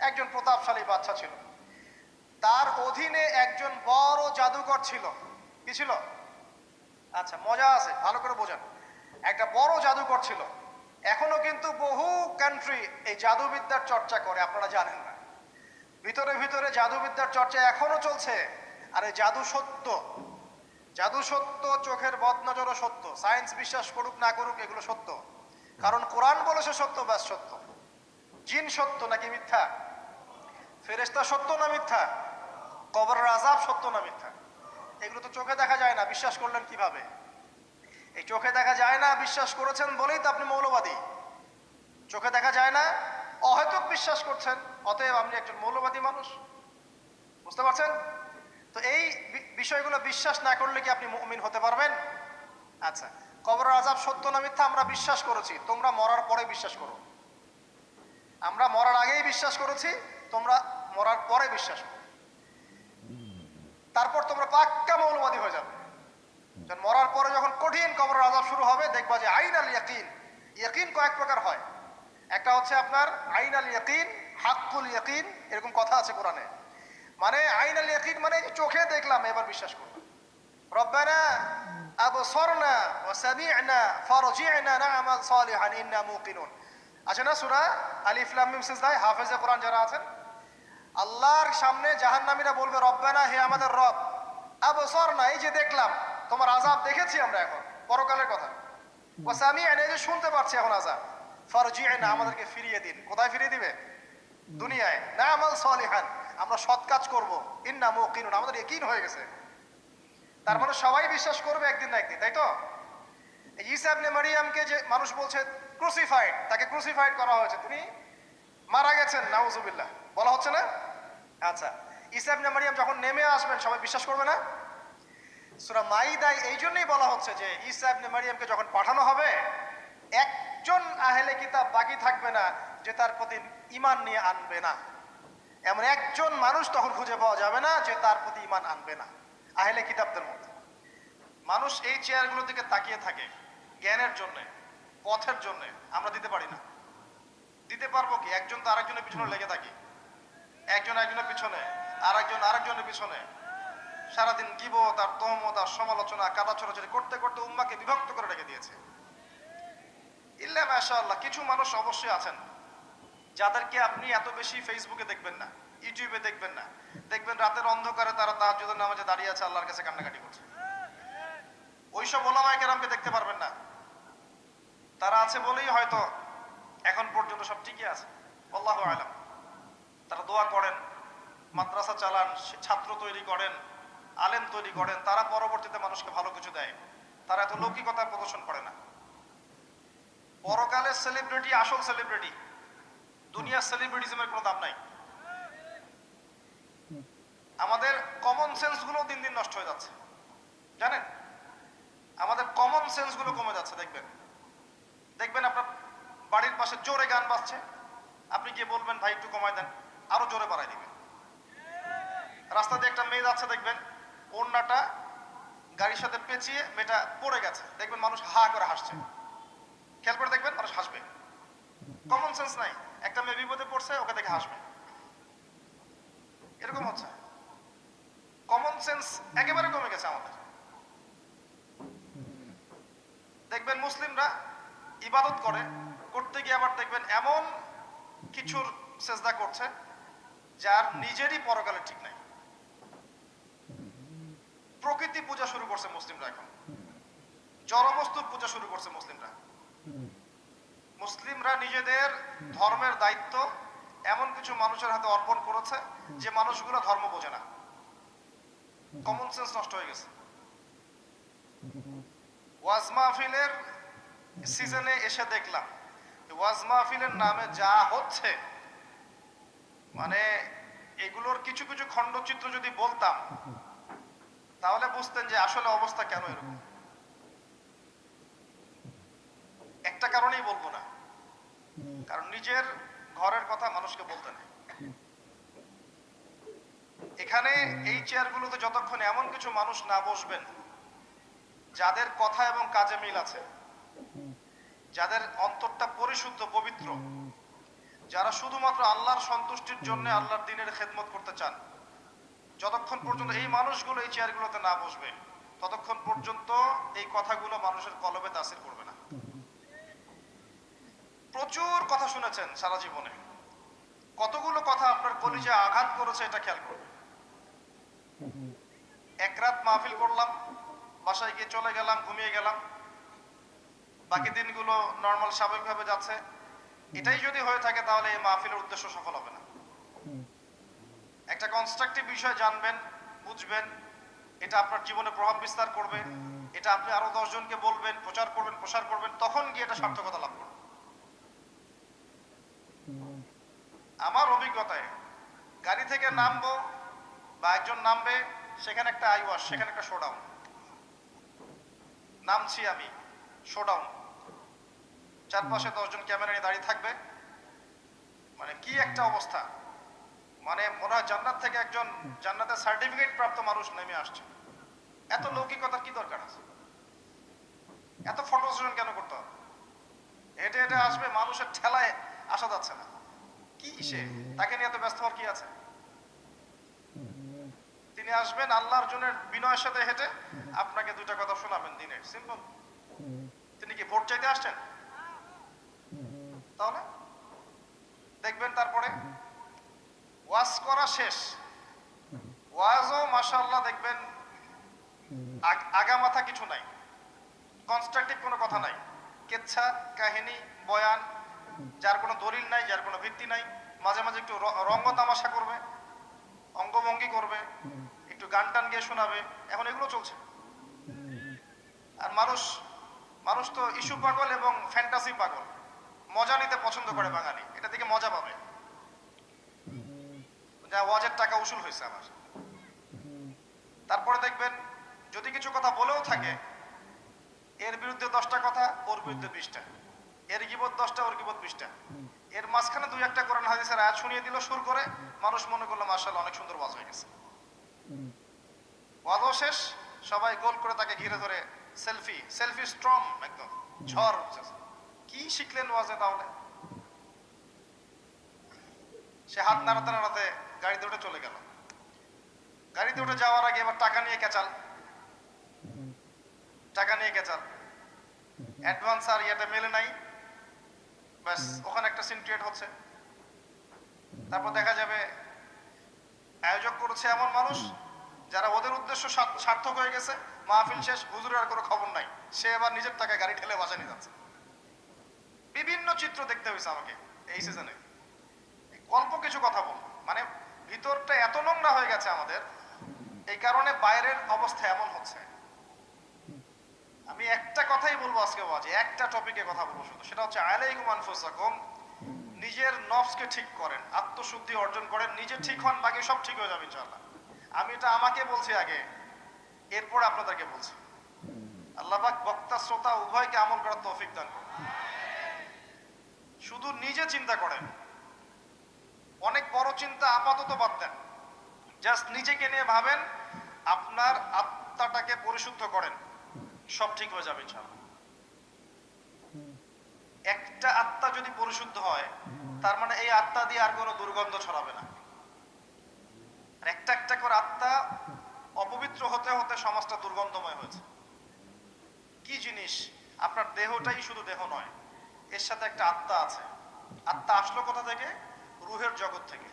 একজন প্রতাপশালী বাদশা ছিল। তার অধীনে একজন বড় জাদুকর ছিল। কি ছিল? আচ্ছা, মজা আছে, ভালো করে বোঝেন। একটা বড় জাদুকর ছিল। এখনো কিন্তু বহু কান্ট্রি এই জাদুবিদ্যার চর্চা করে, আপনারা জানেন না। ভিতরে ভিতরে জাদুবিদ্যার চর্চা এখনো চলছে। আর এই জাদু সত্য, জাদু সত্য, চোখের বদনজরও সত্য। সায়েন্স বিশ্বাস করুক না করুক, এগুলো সত্য। কারণ কোরআন বলেছে সত্য, ব্যাস সত্য। জিন সত্য নাকি মিথ্যা? ফেরেশতা সত্য না মিথ্যা? কবরের আযাব সত্য না মিথ্যা? এগুলো তো চোখে দেখা যায় না, বিশ্বাস করলেন কিভাবে? এই চোখে দেখা যায় না বিশ্বাস করেছেন বলেই তো আপনি মৌলবাদী। চোখে দেখা যায় না, অহেতুক বিশ্বাস করছেন, অতএব আপনি একজন মৌলবাদী মানুষ। বুঝতে পারছেন তো? এই বিষয়গুলো বিশ্বাস না করলে কি আপনি মুমিন হতে পারবেন? আচ্ছা, কবরের আযাব সত্য না মিথ্যা আমরা বিশ্বাস করেছি, তোমরা মরার পরে বিশ্বাস করো। আমরা মরার আগেই বিশ্বাস করেছি, তোমরা মরার পরে বিশ্বাস করো। তারপর তোমরা পাক্কা মৌলবাদী হয়ে যাবে। যখন মরার পরে যখন কঠিন কবরের আযাব শুরু হবে, দেখবা যে আইন আল ইয়াকিন। ইয়াকিন কয়েক প্রকার হয়। একটা হচ্ছে আপনার আইন আল ইয়াকিন, হাক্কুল ইয়াকিন, এরকম কথা আছে কোরআনে। মানে আইন আল ইয়াকিন মানে চোখে দেখলাম এবার বিশ্বাস করলাম। রব্বানা আবসারনা ওয়া সামি'না ফারজি'না না'মাল সালিহান ইন্না মুকিনুন। আছে না সূরা আলিফ লাম মিম সিজদায় হাফেজে কোরআন যারা আছেন, আল্লাহর সামনে জাহান্নামীরা বলবে রব্বানা, হে আমাদের রব, আবসারনা, এই যে দেখলাম তোমার আযাব দেখেছি আমরা, এখন পরকালের কথা, ওয়া সামি'না, এই যে শুনতে পাচ্ছি এখন আযাব, ফারজি'না, আমাদেরকে ফিরিয়ে দিন। কোথায় ফিরিয়ে দিবে? দুনিয়ায়। না'মাল সালিহান, আমরা সৎ কাজ করব, ইন্না মুকিনুন, আমাদের ইয়াকিন হয়ে গেছে। তার মানে সবাই বিশ্বাস করবে একদিন না একদিন, তাই তো? ঈসা ইবনে মারিয়ামকে যে মানুষ বলছে ক্রুসিফাইড, তাকে ক্রুসিফাইড করা হয়েছে, তিনি মারা গেছেন, নাউজুবিল্লাহ, বলা হচ্ছে না? আচ্ছা, ঈসা ইবনে মারইয়াম যখন নেমে আসবেন সবাই বিশ্বাস করবে না? সূরা মাইদায় এই জন্যই বলা হচ্ছে যে ঈসা ইবনে মারইয়ামকে যখন পাঠানো হবে, একজন আহলে কিতাব বাকি থাকবে না যে তার প্রতি ঈমান নিয়ে আনবে না। এমন একজন মানুষ তখন খুঁজে পাওয়া যাবে না যে তার প্রতি ঈমান আনবে না আহলে কিতাবদের মধ্যে। মানুষ এই চেয়ারগুলোর দিকে তাকিয়ে থাকে জ্ঞানের জন্য, পথের জন্য। আমরা দিতে পারি না। দিতে পারবো কি? একজন তো আরেকজনের পিছনে লেগে থাকি, একজন একজনের পিছনে, আরেকজন আরেকজনের পিছনে, সারাদিন গীবত আর তহমত আর সমালোচনা কাদা ছড়াছড়ি করতে করতে উম্মাকে বিভক্ত করে রেখে দিয়েছে। ইল্লা মাশাআল্লাহ, কিছু মানুষ অবশ্যই আছেন যাদেরকে আপনি এত বেশি ফেসবুকে দেখবেন না, ইউটিউবে দেখবেন না, দেখবেন রাতের অন্ধকারে তারা তাহাজ্জুদের নামাজে দাঁড়িয়ে আছে, আল্লাহর কাছে কান্নাকাটি করছে। ওইসব ওলামায়ে কেরামকে দেখতে পারবেন না। তারা আছে বলেই হয়তো এখন পর্যন্ত সব ঠিকই আছে, আল্লাহু আ'লাম। তারা দোয়া করেন, মাদ্রাসা চালান, ছাত্র তৈরি করেন, আলেম তৈরি করেন, তারা পরবর্তীতে মানুষকে ভালো কিছু দেয়। তারা এত লৌকিকতা প্রদর্শন করে না। পরকালের সেলিব্রিটি আসল সেলিব্রিটি, দুনিয়ার সেলিব্রিটিজমের কোনো দাম নাই। আমাদের কমন সেন্স গুলো দিন দিন নষ্ট হয়ে যাচ্ছে, জানেন? আমাদের কমন সেন্স গুলো কমে যাচ্ছে। দেখবেন দেখবেন আপনার বাড়ির পাশে জোরে গান বাজছে, আপনি গিয়ে বলবেন ভাই একটু কমায় দেন, আরো জোরে বাড়াই দিবেন। রাস্তা দিয়ে একটা মেয়ে যাচ্ছে, দেখবেন ওড়নাটা গাড়ির সাথে পেঁচিয়ে মেয়েটা পড়ে গেছে, দেখবেন মানুষ হা করে হাসছে। খেয়াল করে দেখবেন মানুষ হাসবে। কমন সেন্স নাই। একটা মেয়ে বিপদে পড়ছে, ওকে দেখে হাসবে, এরকম হচ্ছে। কমন সেন্স একেবারে কমে গেছে আমাদের। দেখবেন মুসলিমরা ইবাদত করে, করতে গিয়ে আবার দেখবেন এমন কিছুর সেজদা করছে যার নিজেরই পরকালে ঠিক নাই। প্রকৃতি পূজা শুরু করছে মুসলিমরা, এখন জড়বস্তুর পূজা শুরু করছে মুসলিমরা। মুসলিমরা নিজেদের ধর্মের দায়িত্ব এমন কিছু মানুষের হাতে অর্পণ করেছে যে মানুষগুলো ধর্ম বোঝে না। কমন সেন্স নষ্ট হয়ে গেছে। ওয়াজ মাহফিলের সিজনে এসে দেখলাম ওয়াজ মাহফিলের নামে যা হচ্ছে, মানে এগুলোর কিছু কিছু খণ্ডচিত্র যদি বলতাম তাহলে বুঝতেন যে আসলে অবস্থা কেন এরকম। একটা কারণেই বলবো না, কারণ নিজের ঘরের কথা মানুষকে বলতে নেই। এখানে এই চেয়ারগুলোতে যতক্ষণ এমন কিছু মানুষ না বসবেন যাদের কথা এবং কাজে মিল আছে, যাদের অন্তরটা পরিশুদ্ধ পবিত্র, যারা শুধুমাত্র আল্লাহর সন্তুষ্টির জন্য আল্লাহর দ্বীনের খেদমত করতে চান, যতক্ষণ পর্যন্ত এই মানুষগুলো এই চেয়ারগুলোতে না বসবে ততক্ষণ পর্যন্ত এই কথাগুলো মানুষের কলবে তাসির করবে না। প্রচুর কথা শুনেছেন সারা জীবনে, কতগুলো কথা আপনার কলিজে আঘাত করেছে এটা খেয়াল করবেন। এক রাত মাহফিল করলাম, বাসায় গিয়ে চলে গেলাম, ঘুমিয়ে গেলাম, বাকি দিনগুলো নর্মাল স্বাভাবিকভাবে যাচ্ছে। এটাই যদি হয়ে থাকে তাহলে এই মাহফিলের উদ্দেশ্য সফল হবে না। একটা কনস্ট্রাকটিভ বিষয় জানবেন, বুঝবেন, এটা আপনার জীবনে প্রভাব বিস্তার করবে, এটা আপনি আরো 10 জনকে বলবেন, প্রচার করবেন, প্রসার করবেন, তখন গিয়ে এটা সার্থকতা লাভ করবে। আমার অভিজ্ঞতায় গাড়ি থেকে নামবো বা একজন নামবে, সেখানে একটা আই ওয়াশ, সেখানে একটা শোডাউন। নামছি আমি, শোডাউন, চারপাশে 10 জন ক্যামেরা নিয়ে দাঁড়িয়ে থাকবে, মানে কি একটা অবস্থা। মানে মনে হয় জান্নাত থেকে একজন জান্নাতের সার্টিফিকেট প্রাপ্ত মানুষ নেমে আসছে। এত লৌকিকতার কি দরকার আছে? এত ফটো সেশন কেন করতে হবে? হেঁটে হেঁটে আসবে, মানুষের ঠেলায় আসা যাচ্ছে না। কি সে, তাকে নিয়ে এত ব্যস্ত হওয়ার কি আছে? তিনি আসবেন আল্লাহর জন্য বিনয়ের সাথে হেঁটে আপনাকে 2টা কথা শোনাবেন দিনের, সিম্পল। তিনি কি ভোট চাইতে আসছেন? তাহলে দেখবেন তারপরে ওয়াজ করা শেষ, ওয়াজও মাশাআল্লাহ দেখবেন আগা মাথা কিছু নাই, কনস্ট্রাকটিভ কোনো কথা নাই, কেচ্ছা কাহিনী বয়ান, যার কোনো দলিল নাই, যার কোনো ভিত্তি নাই। মাঝে মাঝে একটু রঙ্গ তামাশা করবে, অঙ্গভঙ্গি করবে, একটু গান টান গিয়ে শোনাবে, এখন এগুলো চলছে। আর মানুষ তো ইস্যু পাগল এবং ফ্যান্টাসি পাগল, মজা নিতে পছন্দ করে বাঙালি, এটা থেকে মজা পাবে। যা ওয়াজের টাকা উসুল হয়েছে আমার। তারপরে দেখবেন যদি কিছু কথা বলেও থাকে, এর বিরুদ্ধে 10টা কথা, ওর বিরুদ্ধে 20টা, এর গীবত 10টা, ওর গীবত 20টা, এর মাঝখানে 2-1টা কোরআন হাদিসের আয়াত শুনিয়ে দিল সুর করে, মানুষ মনে করলো মাশাআল্লাহ অনেক সুন্দর ওয়াজ হয়ে গেছে। ওয়াজও শেষ, সবাই গোল করে তাকে ঘিরে ধরে সেলফি, সেলফি স্ট্রং, একদম ঝড় হচ্ছে। কি শিখলেন ওয়াজে তাহলে? সে হাত নাড়াতে নাড়াতে গাড়িতে উঠে চলে গেল। গাড়িতে উঠে যাওয়ার আগে এবার টাকা নিয়ে কেচাল, টাকা নিয়ে কেচাল, অ্যাডভান্স আর ইয়েটা মেলে নাই, ব্যাস ওখানে একটা সিন ক্রিয়েট হচ্ছে। তারপর দেখা যাবে আয়োজক করেছে এমন মানুষ যারা ওদের উদ্দেশ্য সার্থক হয়ে গেছে, মাহফিল শেষ, হুজুরের আর কোনো খবর নাই, সে এবার নিজের টাকায় গাড়ি ঠেলে বাসা নিয়ে যাচ্ছে। বিভিন্ন চিত্র দেখতে হয়েছে আমাকে এই সিজনে। অল্প কিছু কথা বল, মানে ভিতরটা এত নোংরা হয়ে গেছে আমাদের, এই কারণে বাইরের অবস্থা এমন হচ্ছে। আমি একটা কথাই বলবো আজকে বাজে, একটা টপিকে কথা বলবো শুধু, সেটা হচ্ছে আলাইকুম আনফুসাকুম, নিজের নফসকে ঠিক করেন, আত্মশুদ্ধি অর্জন করেন, নিজে ঠিক হন, বাকি সব ঠিক হয়ে যাবে ইনশাআল্লাহ। আমি এটা আমাকে বলছি আগে, এরপর আপনাদেরকে বলছি। আল্লাহ পাক বক্তা শ্রোতা উভয়কে আমল করার তৌফিক দান করুন। শুধু নিজে চিন্তা করেন, অনেক বড় চিন্তা আপাতত বাদ দেন, জাস্ট নিজেকে নিয়ে ভাবেন, আপনার আত্মাটাকে পরিশুদ্ধ করেন, সব ঠিক হয়ে যাবে ইনশাআল্লাহ। একটা আত্মা যদি পরিশুদ্ধ হয়, তার মানে এই আত্মা দিয়ে আর কোনো দুর্গন্ধ ছড়াবে না। আর একটা একটা করে আত্মা অপবিত্র হতে হতে সমাজটা দুর্গন্ধময় হয়েছে। কি জিনিস? আপনার দেহটাই শুধু দেহ নয়, এর সাথে একটা আত্মা আছে। আত্মা আসলো কোথা থেকে? রুহের জগৎ থেকে।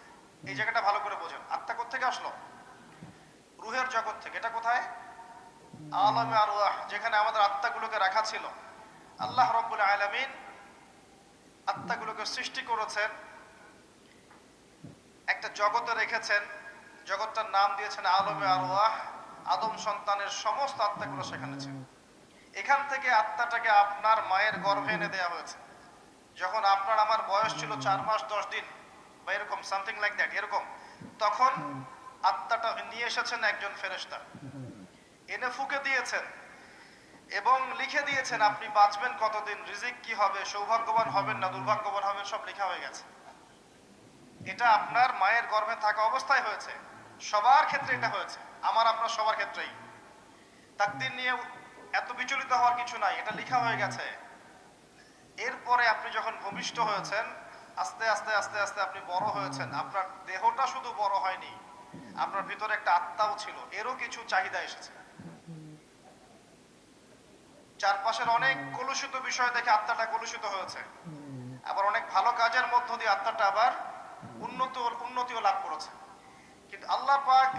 এই জায়গাটা ভালো করে বোঝেন, আত্মা কোথা থেকে আসলো? রুহের জগৎ থেকে। এটা কোথায়? আলামে আরওয়াহ, যেখানে আমাদের আত্মাগুলোকে রাখা ছিল। আল্লাহ রাব্বুল আলামিন আত্মাগুলোকে সৃষ্টি করেছেন, একটা জগতে রেখেছেন, জগৎটার নাম দিয়েছেন আলামে আরওয়াহ। আদম সন্তানের সমস্ত আত্মাগুলো সেখানে ছিল। এখান থেকে আত্মাটাকে আপনার মায়ের গর্ভে এনে দেওয়া হয়েছে। যখন আপনার আমার বয়স ছিল 4 মাস 10 দিন বা এরকম সামথিং লাইক দ্যাট, এরকম, তখন আত্মাটা নিয়ে এসেছেন একজন ফেরেশতা, এনে ফুঁকে দিয়েছেন এবং লিখে দিয়েছেন আপনি বাঁচবেন কতদিন, রিজিক কি হবে, সৌভাগ্যবান হবেন না দুর্ভাগ্যবান হবেন, সব লেখা হয়ে গেছে। এটা আপনার মায়ের গর্ভে থাকা অবস্থায় হয়েছে। সবার ক্ষেত্রে এটা হয়েছে, আমার আপনার সবার ক্ষেত্রেই। তাকদীর নিয়ে এত বিচলিত হওয়ার কিছু নাই, এটা লেখা হয়ে গেছে। এরপরে আপনি যখন ভূমিষ্ঠ হয়েছেন, আস্তে আস্তে আস্তে আস্তে আপনি বড় হয়েছেন, আপনার দেহটা শুধু বড় হয়নি, আপনার ভিতরে একটা আত্মাও ছিল, এরও কিছু চাহিদা এসেছে। চারপাশের অনেক কলুষিত বিষয় দেখে আত্মাটা কলুষিত হয়েছে, আবার অনেক ভালো কাজের মধ্য দিয়ে আত্মাটা আবার উন্নতিও লাভ করেছে। কিন্তু আল্লাহ পাক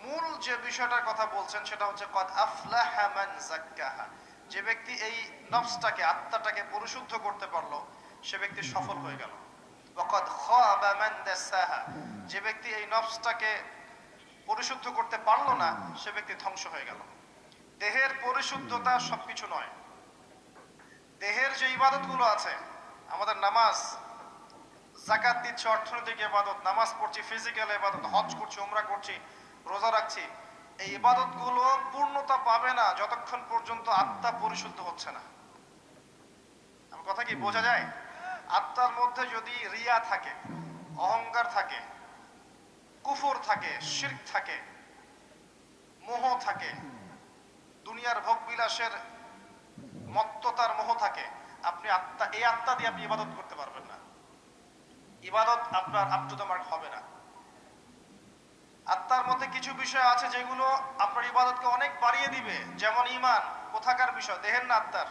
মূল যে বিষয়টার কথা বলছেন সেটা হচ্ছে কদ আফলাহা মান যাক্কাহা, যে ব্যক্তি এই নফসটাকে, আত্মাটাকে পরিশুদ্ধ করতে পারলো, সে ব্যক্তি সফল হয়ে গেল। ওয়াকাদ খাবা মান দাসাহা, যে ব্যক্তি এই নফসটাকে পরিশুদ্ধ করতে পারলো না, সে ব্যক্তি ধ্বংস হয়ে গেল। দেহের পরিশুদ্ধতা সবকিছু নয়। দেহের যে ইবাদতগুলো আছে, আমাদের নামাজ, যাকাত দিচ্ছি, অর্থনৈতিক ইবাদত, নামাজ পড়ছি, ফিজিক্যাল ইবাদত, হজ করছি, উমরা করছি, রোজা রাখছি, এই ইবাদতগুলো পূর্ণতা পাবে না যতক্ষণ পর্যন্ত আত্মা পরিশুদ্ধ হচ্ছে না। আমার কথা কি বোঝা যায়? আত্মার মধ্যে যদি রিয়া থাকে, অহংকার থাকে, কুফর থাকে, শিরক থাকে, মোহ থাকে, দুনিয়ার ভোগ বিলাসের মত্ততার মোহ থাকে, আপনি এই আত্মা দিয়ে আপনি ইবাদত করতে পারবেন না। ইবাদত আপনার আপ টু দ্য মার্ক হবে না। আত্মার মধ্যে কিছু বিষয় আছে যেগুলো আপনার ইবাদতকে অনেক বাড়িয়ে দিবে, যেমন ঈমান, কোথাকার বিষয়? দেহের না আত্মার?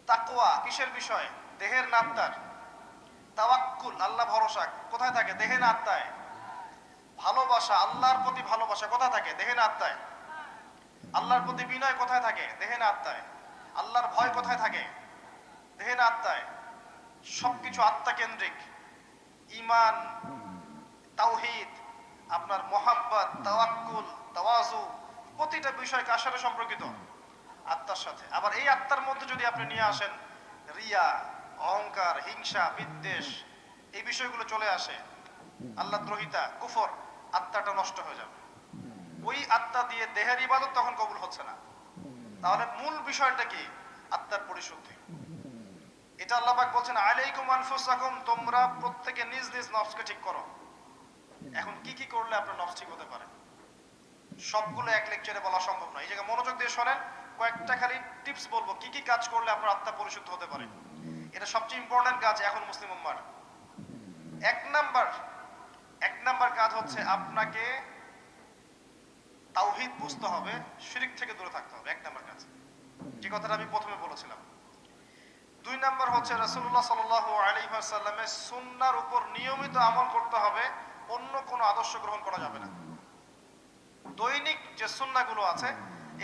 তাকওয়া কিসের বিষয়? দেহের না আত্মার? তাওয়াক্কুল, আল্লাহ ভরসা কোথায় থাকে? দেহে না আত্মায়? ভালোবাসা, আল্লাহর প্রতি ভালোবাসা কোথায় থাকে? দেহে না আত্মায়? আল্লাহর প্রতি বিনয় কোথায় থাকে? দেহে না আত্মায়? আল্লাহর ভয় কোথায় থাকে? দেহে না আত্মায়? সবকিছু আত্মা কেন্দ্রিক। ঈমান, তাওহীদ, আপনার মোহাব্বত, তাওয়াক্কুল, তাওয়াজু, প্রতিটা বিষয় কার সাথে সম্পর্কিত? আত্মার সাথে। আবার এই আত্মার মধ্যে যদি আপনি নিয়ে আসেন রিয়া, অহংকার, হিংসা, বিদ্বেষ, এই বিষয়গুলো চলে আসে, আল্লাহ দ্রোহিতা, কুফর, আত্মাটা নষ্ট হয়ে যাবে। ওই আত্মা দিয়ে দেহের ইবাদত তখন কবুল হচ্ছে না। তাহলে মূল বিষয়টা কি? আত্মার পরিশুদ্ধি। এটা আল্লাহ পাক বলছেন আলাইকুম আনফুসাকুম, তোমরা প্রত্যেকে নিজ নিজ নফসকে ঠিক করো। এখন কি কি করলে আপনার নফস ঠিক হতে পারে সবগুলো এক লেকচারে বলা সম্ভব নয়। এই জায়গায় মনোযোগ দিয়ে শোনেন, কয়েকটা খালি টিপস বলবো কি কি কাজ করলে আপনার আত্মা পরিশুদ্ধ হতে পারে। এটা সবচেয়ে ইম্পর্টেন্ট কাজ এখন মুসলিম উম্মার। এক নাম্বার কাজ হচ্ছে আপনাকে তাওহীদ বুঝতে হবে, শিরক থেকে দূরে থাকতে হবে। এক নাম্বার কাজ, যে কথাটা আমি প্রথমে বলেছিলাম। দুই নাম্বার হচ্ছে রাসূলুল্লাহ সাল্লাল্লাহু আলাইহি ওয়াসাল্লামের সুন্নাহর উপর নিয়মিত আমল করতে হবে, অন্য কোনো আদর্শ গ্রহণ করা যাবে না। দৈনিক যে সুন্নাহগুলো আছে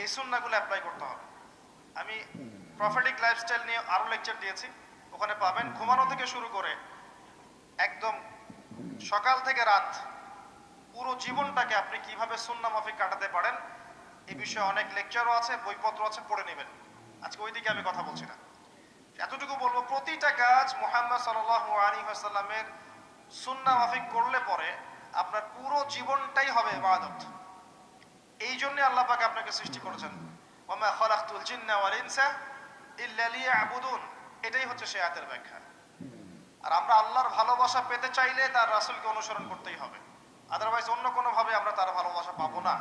এই সুন্নাহগুলো অ্যাপ্লাই করতে হবে। আমি প্রফেটিক লাইফস্টাইল নিয়ে আরো লেকচার দিয়েছি, ওখানে পাবেন। ঘুমানো থেকে শুরু করে একদম সকাল থেকে রাত পুরো জীবনটাকে আপনি কিভাবে সুন্নাহ মাফিক কাটাতে পারেন এই বিষয়ে অনেক লেকচারও আছে, বইপত্র আছে, পড়ে নেবেন। আজকে ওই দিকে আমি কথা বলছি না। এতটুকু বলবো, প্রতিটা কাজ মুহাম্মদ সাল্লাল্লাহু আলাইহি ওয়াসাল্লামের সুন্নাহ মাফিক করলে পরে আপনার পুরো জীবনটাই হবে ইবাদত। এই জন্য আল্লাহ পাক আপনাকে সৃষ্টি করেছেন, ওয়ামা খালাকতুল জিন্না ওয়াল ইনসা ইল্লা লিয়াবুদুন। এটাই হচ্ছে সেই আয়াতের ব্যাখ্যা। আর আমরা আল্লাহর ভালোবাসা পেতে চাইলে তার রাসূলকে অনুসরণ করতেই হবে, আদারওয়াইজ অন্য কোনো ভাবে আমরা তার ভালোবাসা পাবো না।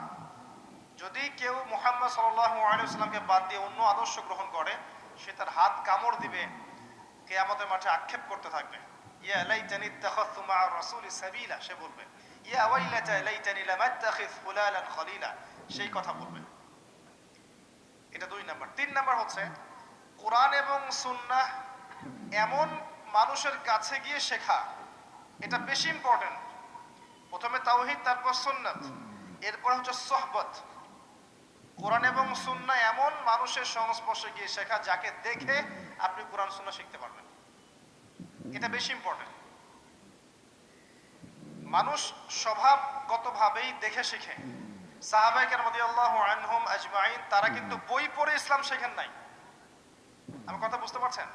যদি কেউ মুহাম্মদ সাল্লাল্লাহু আলাইহি ওয়াসাল্লামকে বাদ দিয়ে অন্য আদর্শ গ্রহণ করে, সে তার হাত কামড় দিবে, কিয়ামতের মাঠে আক্ষেপ করতে থাকবে, ইয়া লাইতানি ইত্তাখাযতু মা রাসূলি সাবিলা। সে বলবে ইয়া ওয়াইলাতা লাইতানি লাম আত্তাখিয ফুলানান খলিলা, সেই কথা বলবে। এটা দুই নাম্বার। তিন নাম্বার হচ্ছে কোরআন এবং সুন্নাহ এমন মানুষের কাছে গিয়ে শেখা, এটা বেশি ইম্পর্টেন্ট। প্রথমে তাওহীদ, তারপর সুন্নাত, এরপর হচ্ছে সোহবত। কোরআন এবং সুন্নাহ এমন মানুষের সংস্পর্শে গিয়ে শেখা যাকে দেখে আপনি কোরআন সুন্নাহ শিখতে পারবেন, এটা বেশি ইম্পর্টেন্ট। মানুষ স্বভাবগতভাবেই দেখে শিখে। সাহাবায়ে কেরাম রাদিয়াল্লাহু আনহুম আজমাইন তারা কিন্তু বই পড়ে ইসলাম শেখেন নাই। আমার কথা বুঝতে পারছেন?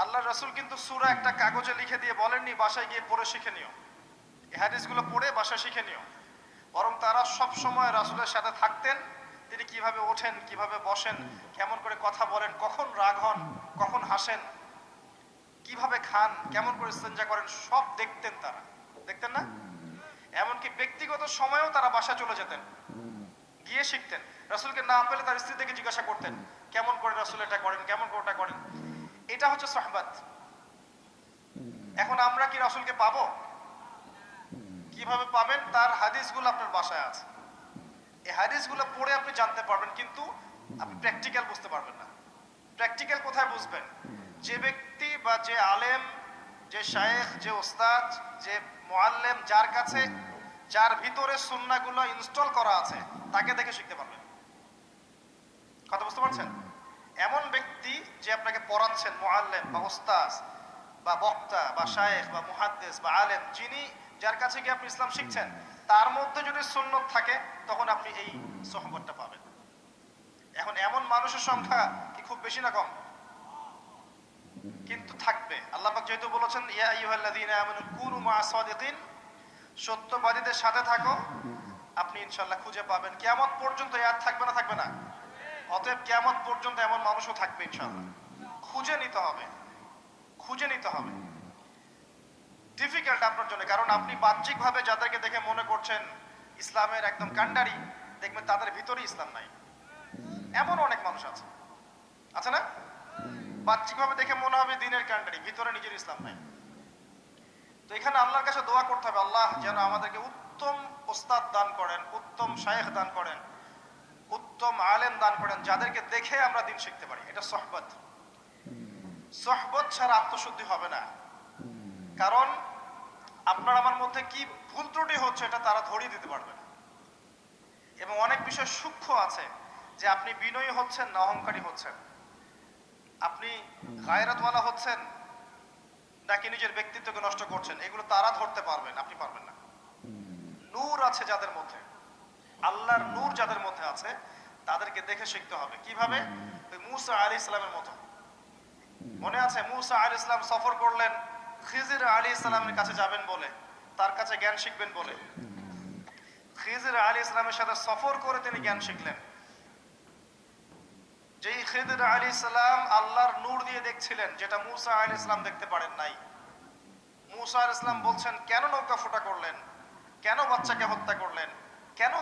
আল্লাহর রাসূল কিন্তু সূরা একটা কাগজে লিখে দিয়ে বলেননি বাসায় গিয়ে পড়ে শিখে নিও, এই হাদিসগুলো পড়ে বাসায় শিখে নিও। বরং তারা সব সময় রাসূলের সাথে থাকতেন, তিনি কিভাবে ওঠেন, কিভাবে বসেন, কেমন করে কথা বলেন, কখন রাগ হন, কখন হাসেন, কিভাবে খান, কেমন করে ইস্তেঞ্জা করেন, সব দেখতেন তারা। দেখতেন না? এমনকি ব্যক্তিগত সময়েও তারা বাসায় চলে যেতেন, গিয়ে শিখতেন। রাসূলকে না পেলে তার স্ত্রী থেকে জিজ্ঞাসা করতেন কেমন করে রাসূল এটা করেন, কেমন করে ওটা করেন। এটা হচ্ছে সোহবত। এখন আমরা কি রাসূলকে পাবো? কিভাবে পাবেন? তার হাদিসগুলো আপনার বাসায় আছে, এই হাদিসগুলো পড়ে আপনি জানতে পারবেন, কিন্তু আপনি প্র্যাকটিক্যাল বুঝতে পারবেন না। প্র্যাকটিক্যাল কোথায় বুঝবেন? যে ব্যক্তি বা যে আলেম, যে শায়েখ, যে ওস্তাদ, যে মুআল্লিম, যার কাছে, যার ভিতরে সুন্নাহগুলো ইনস্টল করা আছে, তাকে দেখে শিখতে পারবেন। কথা বুঝতে পারছেন? এমন ব্যক্তি যে আপনাকে পড়াচ্ছেন, মুআল্লিম বা ওস্তাদ বা বক্তা বা শায়েখ বা মুহাদ্দিস বা আলেম, যিনি, যার কাছে গিয়ে আপনি ইসলাম শিখছেন, তার মধ্যে যদি সুন্নত থাকে তখন আপনি এই সোহবতটা পাবেন। এখন এমন মানুষের সংখ্যা কি খুব বেশি না কম? কিন্তু থাকবে। আল্লাহ পাক যেহেতু বলেছেন ইয়া আইয়ুহাল্লাযীনা আমানু কুনু মা'আস সাদিকিন, সত্যবাদীদের সাথে থাকো, আপনি ইনশাআল্লাহ খুঁজে পাবেন। কিয়ামত পর্যন্ত এই আয়াত থাকবে না? থাকবে না? অতএব কিয়ামত পর্যন্ত এমন মানুষও থাকবে ইনশাআল্লাহ। খুঁজে নিতে হবে, খুঁজে নিতে হবে। ডিফিকাল্ট আপনার জন্য, কারণ আপনি বাহ্যিকভাবে যাদেরকে দেখে মনে করছেন ইসলামের একদম কান্ডারি, দেখবেন তাদের ভিতরে ইসলাম নাই। এমন অনেক মানুষ আছে, আছে না? বাহ্যিকভাবে দেখে মনে হবে দ্বীনের কান্ডারি, ভিতরে নিজের ইসলাম নাই। তো এখানে আল্লাহর কাছে দোয়া করতে হবে, আল্লাহ যেন আমাদেরকে উত্তম ওস্তাদ দান করেন, উত্তম শায়েখ দান করেন, উত্তম আলেম দান করেন, যাদেরকে দেখে আমরা দ্বীন শিখতে পারি। এটা সোহবত। সোহবত ছাড়া আত্মশুদ্ধি হবে না, কারণ আপনার আমার মধ্যে কি ভুল ত্রুটি হচ্ছে এটা তারা ধরিয়ে দিতে পারবে না। এবং অনেক বিষয় সূক্ষ্ম আছে যে আপনি বিনয়ী হচ্ছেন না অহংকারী হচ্ছেন, আপনি গায়রাতওয়ালা হচ্ছেন নাকি নিজের ব্যক্তিত্বকে নষ্ট করছেন, এগুলো তারা ধরতে পারবেন, আপনি পারবেন না। নূর আছে যাদের মধ্যে, আল্লাহর নূর যাদের মধ্যে আছে, তাদেরকে দেখে শিখতে হবে। কিভাবে? ওই মূসা আলাইহিস সালামের মতো। মনে আছে মুসা আলাইহিস সালাম সফর করলেন খিজির আলাইহিস সালামের কাছে যাবেন বলে, তার কাছে জ্ঞান শিখবেন বলে খিজির আলাইহিস সালামের সাথে সফর করে তিনি জ্ঞান শিখলেন। যেই খিজির আলাইহিস সালাম আল্লাহর নূর দিয়ে দেখছিলেন, যেটা মূসা আলাইহিস সালাম দেখতে পারেন নাই। মূসা আলাইহিস সালাম বলছেন, কেন নৌকা ফুটা করলেন, কেন বাচ্চাকে হত্যা করলেন, কেন